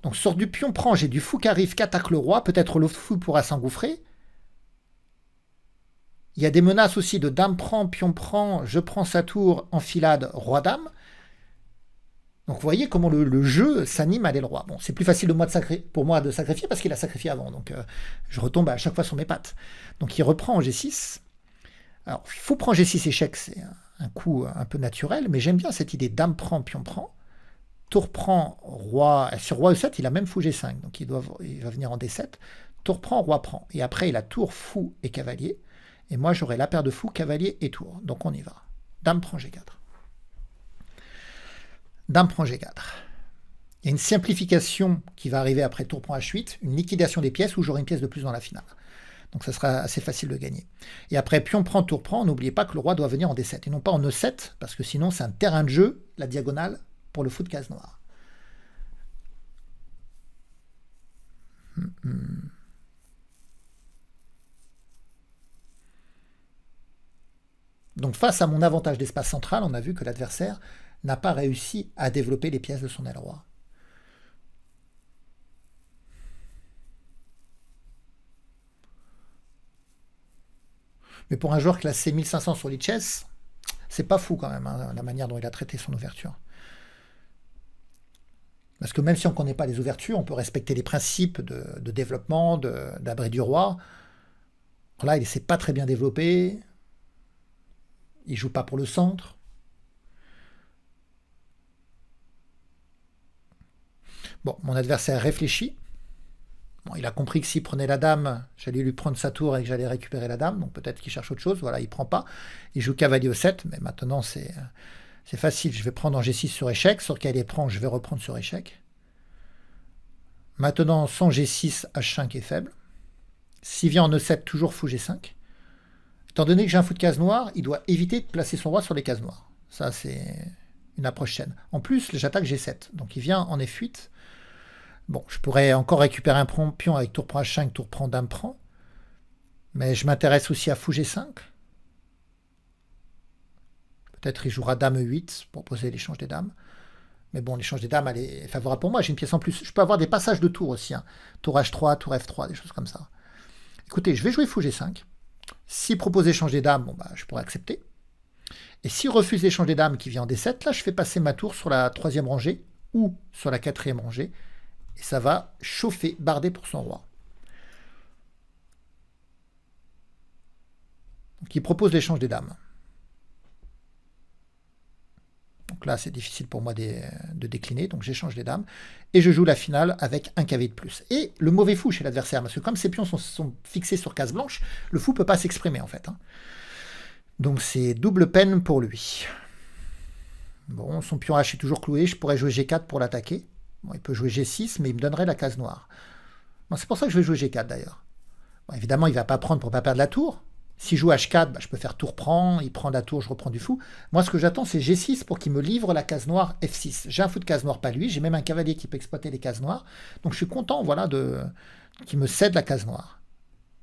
A: Donc sur du pion prend, j'ai du fou qui arrive, qui attaque le roi, peut-être le fou pourra s'engouffrer. Il y a des menaces aussi de dame prend, pion prend, je prends sa tour, enfilade, roi-dame. Donc vous voyez comment le jeu s'anime à l'aile roi. Bon, c'est plus facile pour moi de sacrifier parce qu'il a sacrifié avant. Donc je retombe à chaque fois sur mes pattes. Donc il reprend en G6. Alors, fou prend G6 échec, c'est un coup un peu naturel, mais j'aime bien cette idée dame prend, pion prend. Tour prend, roi. Sur roi E7, il a même fou G5. Donc il va venir en D7. Tour prend, roi prend. Et après, il a tour, fou et cavalier. Et moi, j'aurai la paire de fous, cavalier et tour. Donc, on y va. Dame prend G4. Dame prend G4. Il y a une simplification qui va arriver après tour prend H8, une liquidation des pièces où j'aurai une pièce de plus dans la finale. Donc, ça sera assez facile de gagner. Et après, pion prend, tour prend, n'oubliez pas que le roi doit venir en D7 et non pas en E7, parce que sinon, c'est un terrain de jeu, la diagonale, pour le fou de case noire. Donc face à mon avantage d'espace central, on a vu que l'adversaire n'a pas réussi à développer les pièces de son aile roi. Mais pour un joueur classé 1500 sur Lichess, c'est pas fou quand même, hein, la manière dont il a traité son ouverture. Parce que même si on ne connaît pas les ouvertures, on peut respecter les principes de développement, d'abri du roi. Alors là, il ne s'est pas très bien développé. Il joue pas pour le centre. Bon, mon adversaire réfléchit. Bon, il a compris que s'il prenait la dame, j'allais lui prendre sa tour et que j'allais récupérer la dame. Donc peut-être qu'il cherche autre chose. Voilà, il prend pas. Il joue cavalier au 7, mais maintenant c'est facile. Je vais prendre en G6 sur échec. Sur cavalier prend, je vais reprendre sur échec. Maintenant, sans G6, H5 est faible. S'il vient en E7, toujours fou G5. Étant donné que j'ai un fou de case noire, il doit éviter de placer son roi sur les cases noires. Ça, c'est une approche saine. En plus, j'attaque G7. Donc il vient en F8. Bon, je pourrais encore récupérer un pion avec tour prend H5, tour prend, dame prend. Mais je m'intéresse aussi à fou G5. Peut-être il jouera dame E8 pour poser l'échange des dames. Mais bon, l'échange des dames, elle est favorable pour moi. J'ai une pièce en plus. Je peux avoir des passages de tour aussi. Hein. Tour H3, tour F3, des choses comme ça. Écoutez, je vais jouer fou G5. S'il propose l'échange des dames, bon, bah, je pourrais accepter. Et s'il refuse l'échange des dames qui vient en D7, là, je fais passer ma tour sur la 3e rangée ou sur la 4e rangée. Et ça va chauffer, barder pour son roi. Donc il propose l'échange des dames. Donc là, c'est difficile pour moi de décliner. Donc j'échange les dames. Et je joue la finale avec un cavalier de plus. Et le mauvais fou chez l'adversaire, parce que comme ces pions sont fixés sur case blanche, le fou ne peut pas s'exprimer en fait. Hein. Donc c'est double peine pour lui. Bon, son pion H est toujours cloué. Je pourrais jouer G4 pour l'attaquer. Bon, il peut jouer G6, mais il me donnerait la case noire. Bon, c'est pour ça que je vais jouer G4 d'ailleurs. Bon, évidemment, il ne va pas prendre pour ne pas perdre la tour. S'il joue H4, bah, je peux faire tour prend, il prend la tour, je reprends du fou. Moi, ce que j'attends, c'est G6 pour qu'il me livre la case noire F6. J'ai un fou de case noire, pas lui. J'ai même un cavalier qui peut exploiter les cases noires. Donc, je suis content voilà, qu'il me cède la case noire.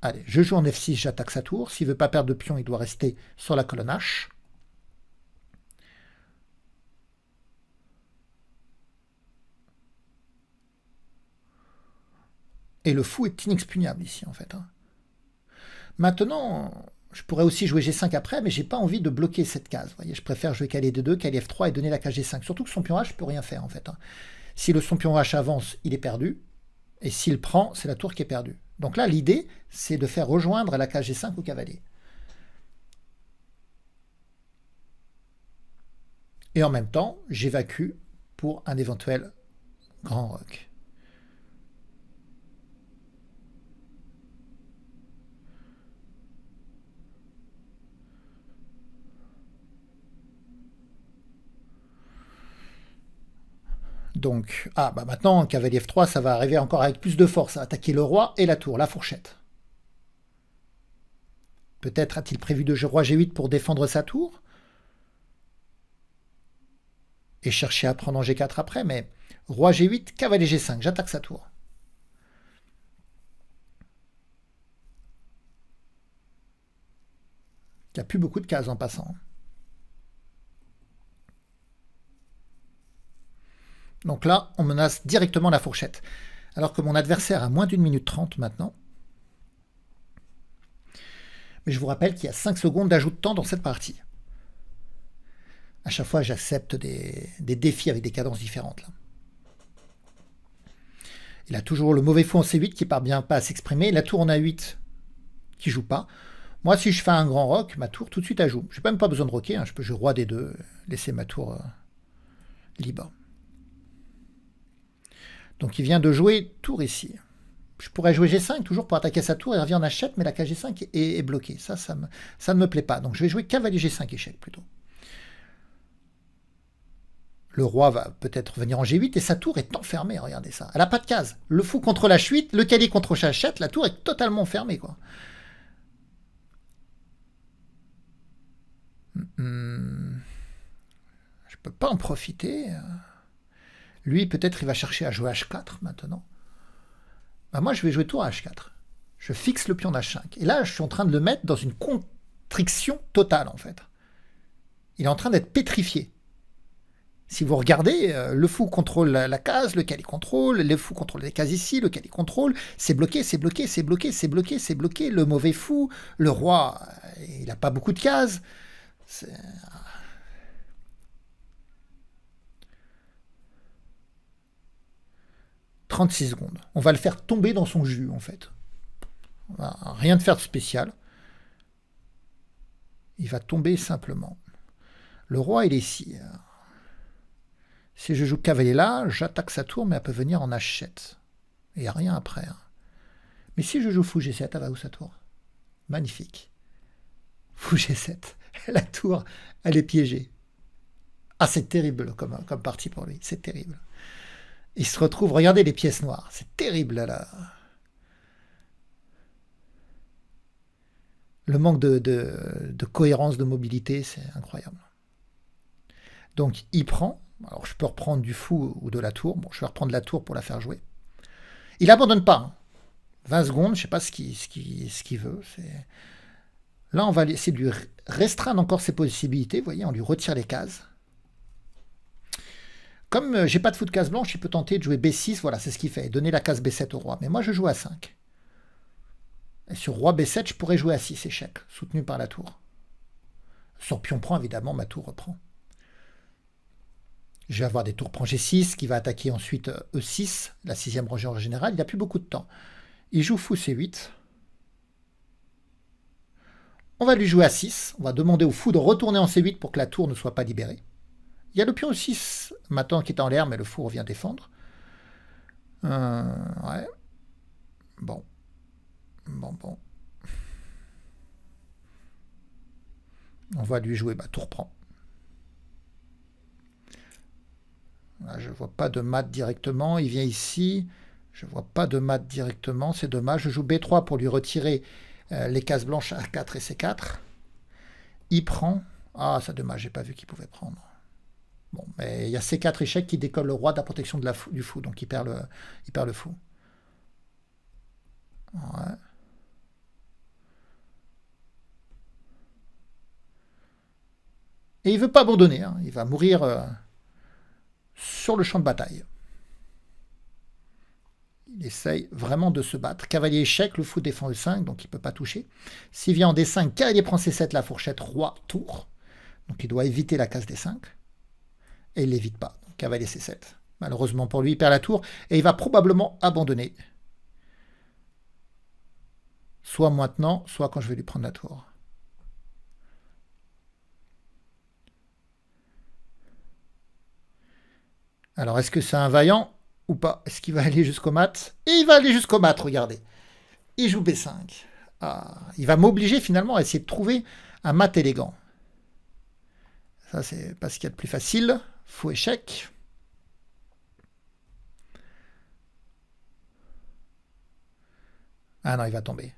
A: Allez, je joue en F6, j'attaque sa tour. S'il ne veut pas perdre de pion, il doit rester sur la colonne H. Et le fou est inexpugnable ici, en fait. Hein. Maintenant, je pourrais aussi jouer G5 après, mais j'ai pas envie de bloquer cette case. Vous voyez, je préfère jouer cavalier D2, cavalier F3 et donner la case G5. Surtout que son pion H, je peux rien faire, en fait. Hein. Si son pion H avance, il est perdu. Et s'il prend, c'est la tour qui est perdue. Donc là, l'idée, c'est de faire rejoindre la case G5 au cavalier. Et en même temps, j'évacue pour un éventuel grand roc. Donc, bah maintenant, cavalier F3, ça va arriver encore avec plus de force, à attaquer le roi et la tour, la fourchette. Peut-être a-t-il prévu de jouer roi G8 pour défendre sa tour et chercher à prendre en G4 après, mais roi G8, cavalier G5, j'attaque sa tour. Il n'y a plus beaucoup de cases en passant. Donc là, on menace directement la fourchette. Alors que mon adversaire a moins d'1 minute 30 maintenant. Mais je vous rappelle qu'il y a 5 secondes d'ajout de temps dans cette partie. À chaque fois, j'accepte des défis avec des cadences différentes. Là. Il a toujours le mauvais fou en C8 qui ne parvient pas à s'exprimer. La tour en A8 qui ne joue pas. Moi, si je fais un grand roc, ma tour tout de suite elle joue. Je n'ai même pas besoin de roquer. Hein. Je peux jouer roi D2, laisser ma tour libre. Donc il vient de jouer tour ici. Je pourrais jouer G5 toujours pour attaquer sa tour et il revient en H7, mais la case G5 est bloquée. Ça ne me plaît pas. Donc je vais jouer cavalier G5 échec plutôt. Le roi va peut-être venir en G8 et sa tour est enfermée. Regardez ça. Elle n'a pas de case. Le fou contre H8, le cavalier contre H7, la tour est totalement fermée. Quoi. Je peux pas en profiter. Lui, peut-être, il va chercher à jouer H4 maintenant. Bah, moi, je vais jouer tour à H4. Je fixe le pion d'H5. Et là, je suis en train de le mettre dans une constriction totale, en fait. Il est en train d'être pétrifié. Si vous regardez, le fou contrôle la case, le cavalier contrôle, le fou contrôle les cases ici, le cavalier contrôle. C'est bloqué, c'est bloqué, c'est bloqué, c'est bloqué, c'est bloqué. Le mauvais fou, le roi, il n'a pas beaucoup de cases. C'est... 36 secondes. On va le faire tomber dans son jus, en fait. Rien de faire de spécial. Il va tomber simplement. Le roi, il est ici. Si je joue cavalier là, j'attaque sa tour, mais elle peut venir en H7. Il n'y a rien après. Hein. Mais si je joue fou G7, elle va où sa tour? Magnifique. Fou G7. La tour, elle est piégée. Ah, c'est terrible comme partie pour lui. C'est terrible. Il se retrouve, regardez les pièces noires. C'est terrible, là. Le manque de cohérence, de mobilité, c'est incroyable. Donc, il prend. Alors, je peux reprendre du fou ou de la tour. Bon, je vais reprendre la tour pour la faire jouer. Il n'abandonne pas. Hein. 20 secondes, je ne sais pas ce qu'il veut. Là, on va essayer de lui restreindre encore ses possibilités. Vous voyez, on lui retire les cases. Comme j'ai pas de fou de case blanche, il peut tenter de jouer B6. Voilà, c'est ce qu'il fait. Donner la case B7 au roi. Mais moi, je joue à 5. Et sur roi B7, je pourrais jouer à 6 échec, soutenu par la tour. Sur pion prend, évidemment, ma tour reprend. Je vais avoir des tours prend G6, qui va attaquer ensuite E6, la 6e rangée générale. Il n'a plus beaucoup de temps. Il joue fou C8. On va lui jouer à 6. On va demander au fou de retourner en C8 pour que la tour ne soit pas libérée. Il y a le pion E6 maintenant qui est en l'air, mais le fou revient défendre. Ouais. Bon. On va lui jouer tour prend. Là, je ne vois pas de mat directement. Il vient ici. Je ne vois pas de mat directement. C'est dommage. Je joue B3 pour lui retirer les cases blanches A4 et C4. Il prend. Ah, c'est dommage. J'ai pas vu qu'il pouvait prendre. Bon, mais il y a C4 échecs qui décolle le roi de la protection du fou. Donc il perd le fou. Ouais. Et il ne veut pas abandonner. Hein. Il va mourir sur le champ de bataille. Il essaye vraiment de se battre. Cavalier échec, le fou défend E5, donc il ne peut pas toucher. S'il vient en D5, cavalier prend C7, la fourchette, roi, tour. Donc il doit éviter la case D5. Et il ne l'évite pas. Donc, cavalier C7. Malheureusement pour lui, il perd la tour. Et il va probablement abandonner. Soit maintenant, soit quand je vais lui prendre la tour. Alors, est-ce que c'est un vaillant ou pas? Est-ce qu'il va aller jusqu'au mat? Et il va aller jusqu'au mat, regardez. Il joue B5. Ah, il va m'obliger finalement à essayer de trouver un mat élégant. Ça, c'est pas ce qu'il y a de plus facile. Fou échec. Ah non, il va tomber.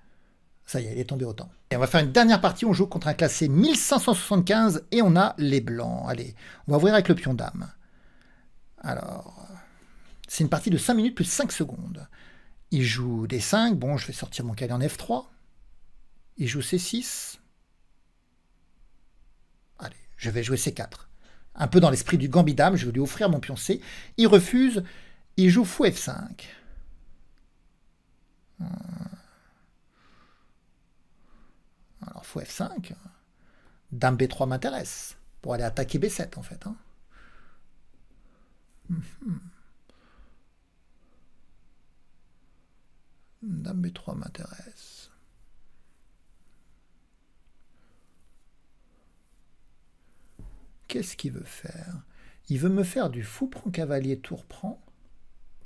A: Ça y est, il est tombé au temps. Et on va faire une dernière partie. On joue contre un classé 1575 et on a les blancs. Allez, on va ouvrir avec le pion dame. Alors, c'est une partie de 5 minutes plus 5 secondes. Il joue D5. Bon, je vais sortir mon cavalier en F3. Il joue C6. Allez, je vais jouer C4. Un peu dans l'esprit du gambit dame, je vais lui offrir mon pion C. Il refuse. Il joue fou F5. Alors, fou F5. Dame B3 m'intéresse. Pour aller attaquer B7, en fait. Hein. Dame B3 m'intéresse. Qu'est-ce qu'il veut faire? Il veut me faire du fou prend cavalier, tour prend.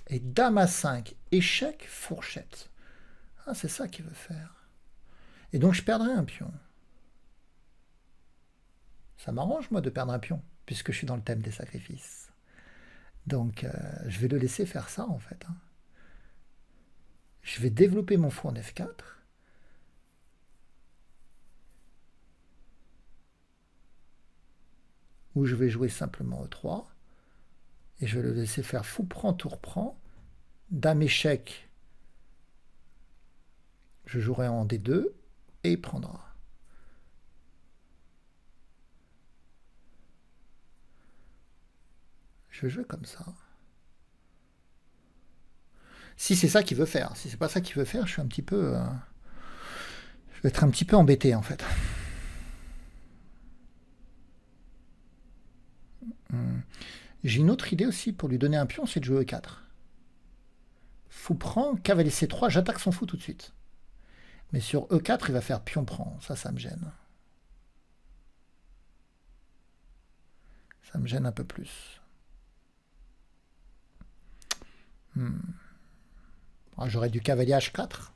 A: Et dame A5, échec, fourchette. Ah, c'est ça qu'il veut faire. Et donc je perdrai un pion. Ça m'arrange, moi, de perdre un pion, puisque je suis dans le thème des sacrifices. Donc, je vais le laisser faire ça, en fait. Hein. Je vais développer mon fou en F4. Où je vais jouer simplement E3. Et je vais le laisser faire fou prend, tour prend. Dame échec. Je jouerai en D2. Et il prendra. Je joue comme ça. Si c'est ça qu'il veut faire. Si c'est pas ça qu'il veut faire, je suis un petit peu... je vais être un petit peu embêté, en fait. J'ai une autre idée aussi pour lui donner un pion, c'est de jouer E4. Fou prend, cavalier C3, j'attaque son fou tout de suite. Mais sur E4, il va faire pion prend. Ça me gêne. Ça me gêne un peu plus. J'aurais du cavalier H4.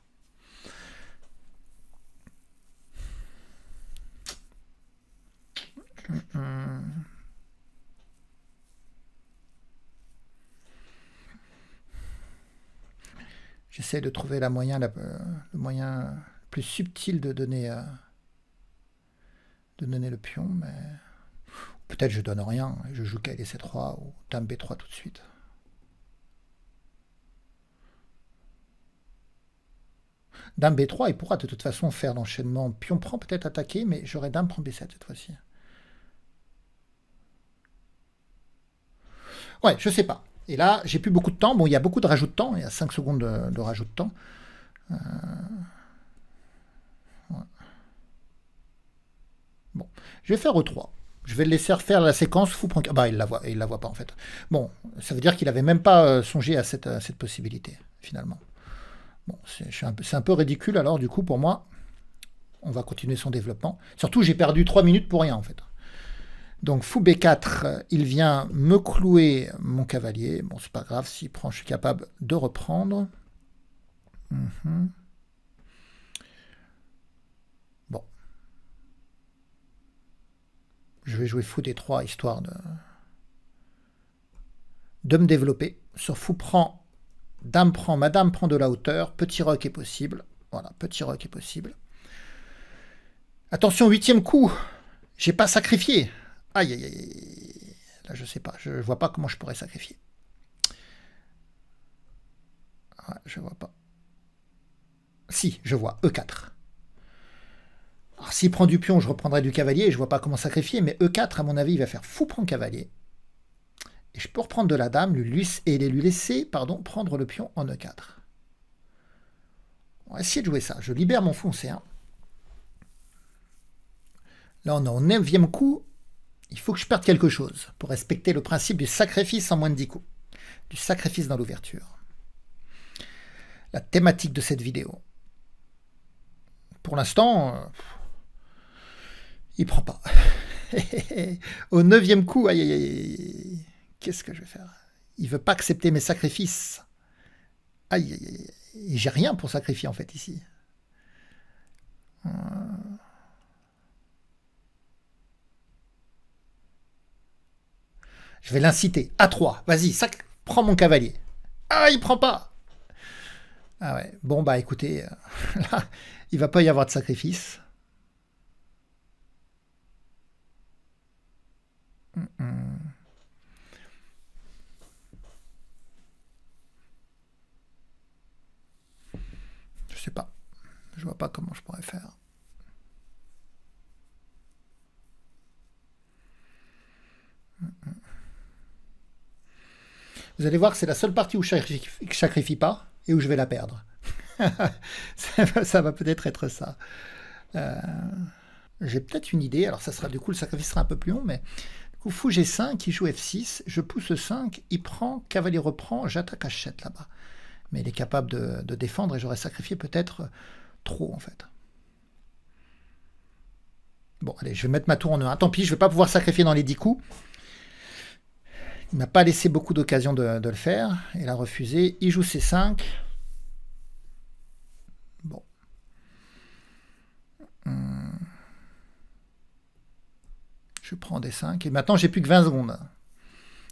A: J'essaie de trouver le moyen plus subtil de donner le pion, mais peut-être je donne rien, je joue cavalier C3 ou dame B3 tout de suite. Dame B3, il pourra de toute façon faire l'enchaînement pion prend, peut-être attaquer, mais j'aurais dame prend B7 cette fois-ci. Ouais, je sais pas. Et là, j'ai plus beaucoup de temps. Bon, il y a beaucoup de rajout de temps. Il y a 5 secondes de rajout de temps. Ouais. Bon, je vais faire E3. Je vais le laisser refaire la séquence fou prend. Bah, il la voit pas en fait. Bon, ça veut dire qu'il avait même pas songé à cette possibilité, finalement. Bon, c'est un peu ridicule alors, du coup, pour moi. On va continuer son développement. Surtout, j'ai perdu 3 minutes pour rien, en fait. Donc, fou B4, il vient me clouer mon cavalier. Bon, c'est pas grave, s'il prend, je suis capable de reprendre. Bon. Je vais jouer fou D3, histoire de me développer. Sur fou prend, dame prend, ma dame prend de la hauteur. Petit roc est possible. Voilà, petit roc est possible. Attention, 8e coup. J'ai pas sacrifié. Aïe, aïe, aïe. Là, je sais pas. Je vois pas comment je pourrais sacrifier. Ouais, je vois pas. Si, je vois. E4. Alors, s'il prend du pion, je reprendrai du cavalier et je vois pas comment sacrifier. Mais E4, à mon avis, il va faire fou prendre cavalier. Et je peux reprendre de la dame lui laisser prendre le pion en E4. On va essayer de jouer ça. Je libère mon fou en C1. Là, on est au 9e coup. Il faut que je perde quelque chose pour respecter le principe du sacrifice en moins de 10 coups. Du sacrifice dans l'ouverture. La thématique de cette vidéo. Pour l'instant, il prend pas. Au 9e coup, aïe, aïe, aïe. Qu'est-ce que je vais faire? Il veut pas accepter mes sacrifices. Aïe, aïe, aïe. J'ai rien pour sacrifier en fait ici. Je vais l'inciter. A3. Vas-y, prends mon cavalier. Ah, il prend pas. Ah ouais. Bon, bah écoutez, là, il va pas y avoir de sacrifice. Je sais pas. Je vois pas comment je pourrais faire. Vous allez voir que c'est la seule partie où je ne sacrifie pas et où je vais la perdre. Ça va peut-être être ça. J'ai peut-être une idée. Alors ça sera du coup, le sacrifice sera un peu plus long, mais du coup, fou G5, il joue F6, je pousse 5, il prend, cavalier reprend, j'attaque H7 là-bas. Mais il est capable de défendre et j'aurais sacrifié peut-être trop en fait. Bon, allez, je vais mettre ma tour en E1. Tant pis, je ne vais pas pouvoir sacrifier dans les 10 coups. Il m'a pas laissé beaucoup d'occasions de le faire. Il a refusé. Il joue C5. Bon. Je prends D5. Et maintenant, j'ai plus que 20 secondes.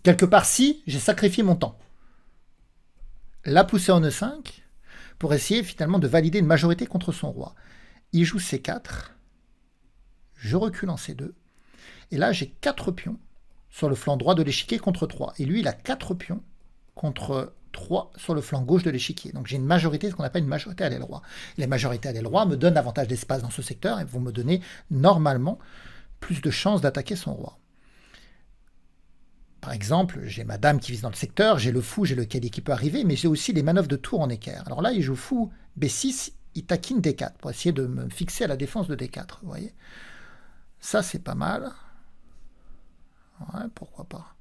A: Quelque part, si, j'ai sacrifié mon temps. La pousser en E5 pour essayer finalement de valider une majorité contre son roi. Il joue C4. Je recule en C2. Et là, j'ai 4 pions sur le flanc droit de l'échiquier contre 3. Et lui, il a 4 pions contre 3 sur le flanc gauche de l'échiquier. Donc j'ai une majorité, ce qu'on appelle une majorité à l'aile roi. Les majorités à l'aile roi me donnent davantage d'espace dans ce secteur et vont me donner normalement plus de chances d'attaquer son roi. Par exemple, j'ai ma dame qui vise dans le secteur, j'ai le fou, j'ai le cavalier qui peut arriver, mais j'ai aussi les manœuvres de tour en équerre. Alors là, il joue fou B6, il taquine D4 pour essayer de me fixer à la défense de D4. Vous voyez, ça c'est pas mal. Ouais, pourquoi pas.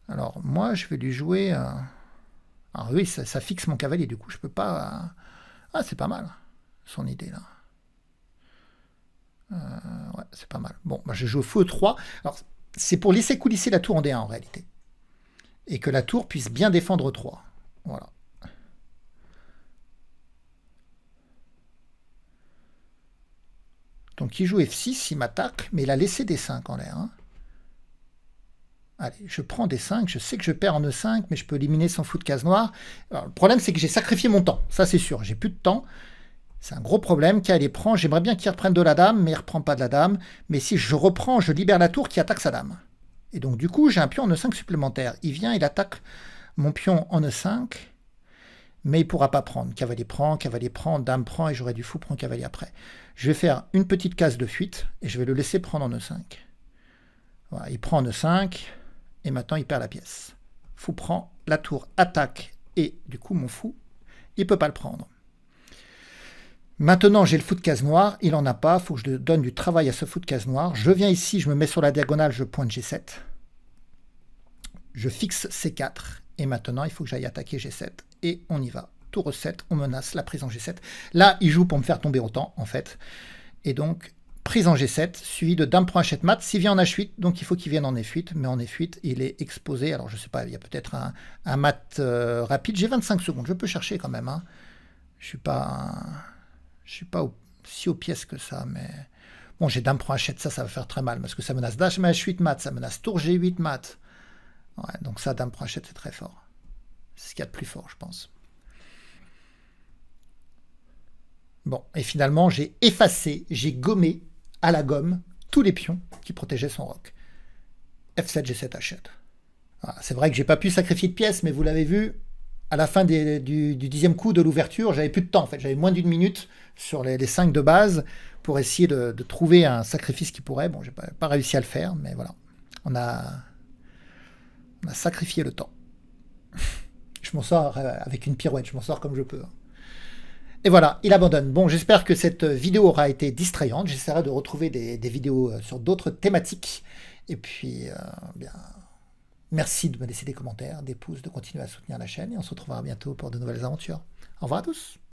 A: Alors, moi, je vais lui jouer... Alors oui, ça fixe mon cavalier, du coup, je peux pas... Ah, c'est pas mal, son idée, là. Ouais, c'est pas mal. Bon, bah, je joue fou E3. Alors, c'est pour laisser coulisser la tour en D1 en réalité. Et que la tour puisse bien défendre 3. Voilà. Donc il joue F6, il m'attaque, mais il a laissé D5 en l'air. Hein. Allez, je prends D5, je sais que je perds en E5, mais je peux éliminer sans fou de case noire. Alors, le problème, c'est que j'ai sacrifié mon temps, ça c'est sûr, j'ai plus de temps. C'est un gros problème, K les prend, j'aimerais bien qu'il reprenne de la dame, mais il ne reprend pas de la dame. Mais si je reprends, je libère la tour qui attaque sa dame. Et donc du coup, j'ai un pion en E5 supplémentaire. Il vient, il attaque mon pion en E5, mais il ne pourra pas prendre. Cavalier prend, dame prend, et j'aurai du fou prend cavalier après. Je vais faire une petite case de fuite, et je vais le laisser prendre en E5. Voilà, il prend en E5, et maintenant il perd la pièce. Fou prend, la tour attaque, et du coup mon fou, il ne peut pas le prendre. Maintenant, j'ai le fou de case noire, il n'en a pas, il faut que je donne du travail à ce fou de case noire. Je viens ici, je me mets sur la diagonale, je pointe G7. Je fixe C4, et maintenant, il faut que j'aille attaquer G7. Et on y va. Tour E7, on menace la prise en G7. Là, il joue pour me faire tomber autant, en fait. Et donc, prise en G7, suivi de dame prend H7 mat. S'il vient en H8, donc il faut qu'il vienne en F8. Mais en F8, il est exposé. Alors, je ne sais pas, il y a peut-être un mat rapide. J'ai 25 secondes, je peux chercher quand même. Hein. Je suis pas si aux pièces que ça, mais... Bon, j'ai dame prend H7, ça va faire très mal, parce que ça menace dame H8 mat, ça menace tour G8 mat. Ouais, donc ça, dame prend H7, c'est très fort. C'est ce qu'il y a de plus fort, je pense. Bon, et finalement, j'ai effacé, j'ai gommé à la gomme tous les pions qui protégeaient son roc. F7, G7, H7. Voilà, c'est vrai que j'ai pas pu sacrifier de pièces, mais vous l'avez vu, à la fin du 10e coup de l'ouverture, j'avais plus de temps en fait, j'avais moins d'une minute sur les 5 de base pour essayer de trouver un sacrifice qui pourrait. Bon, j'ai pas réussi à le faire, mais voilà, on a sacrifié le temps. Je m'en sors avec une pirouette, je m'en sors comme je peux. Et voilà, il abandonne. Bon, j'espère que cette vidéo aura été distrayante. J'essaierai de retrouver des vidéos sur d'autres thématiques. Et puis, bien, merci de me laisser des commentaires, des pouces, de continuer à soutenir la chaîne. Et on se retrouvera bientôt pour de nouvelles aventures. Au revoir à tous.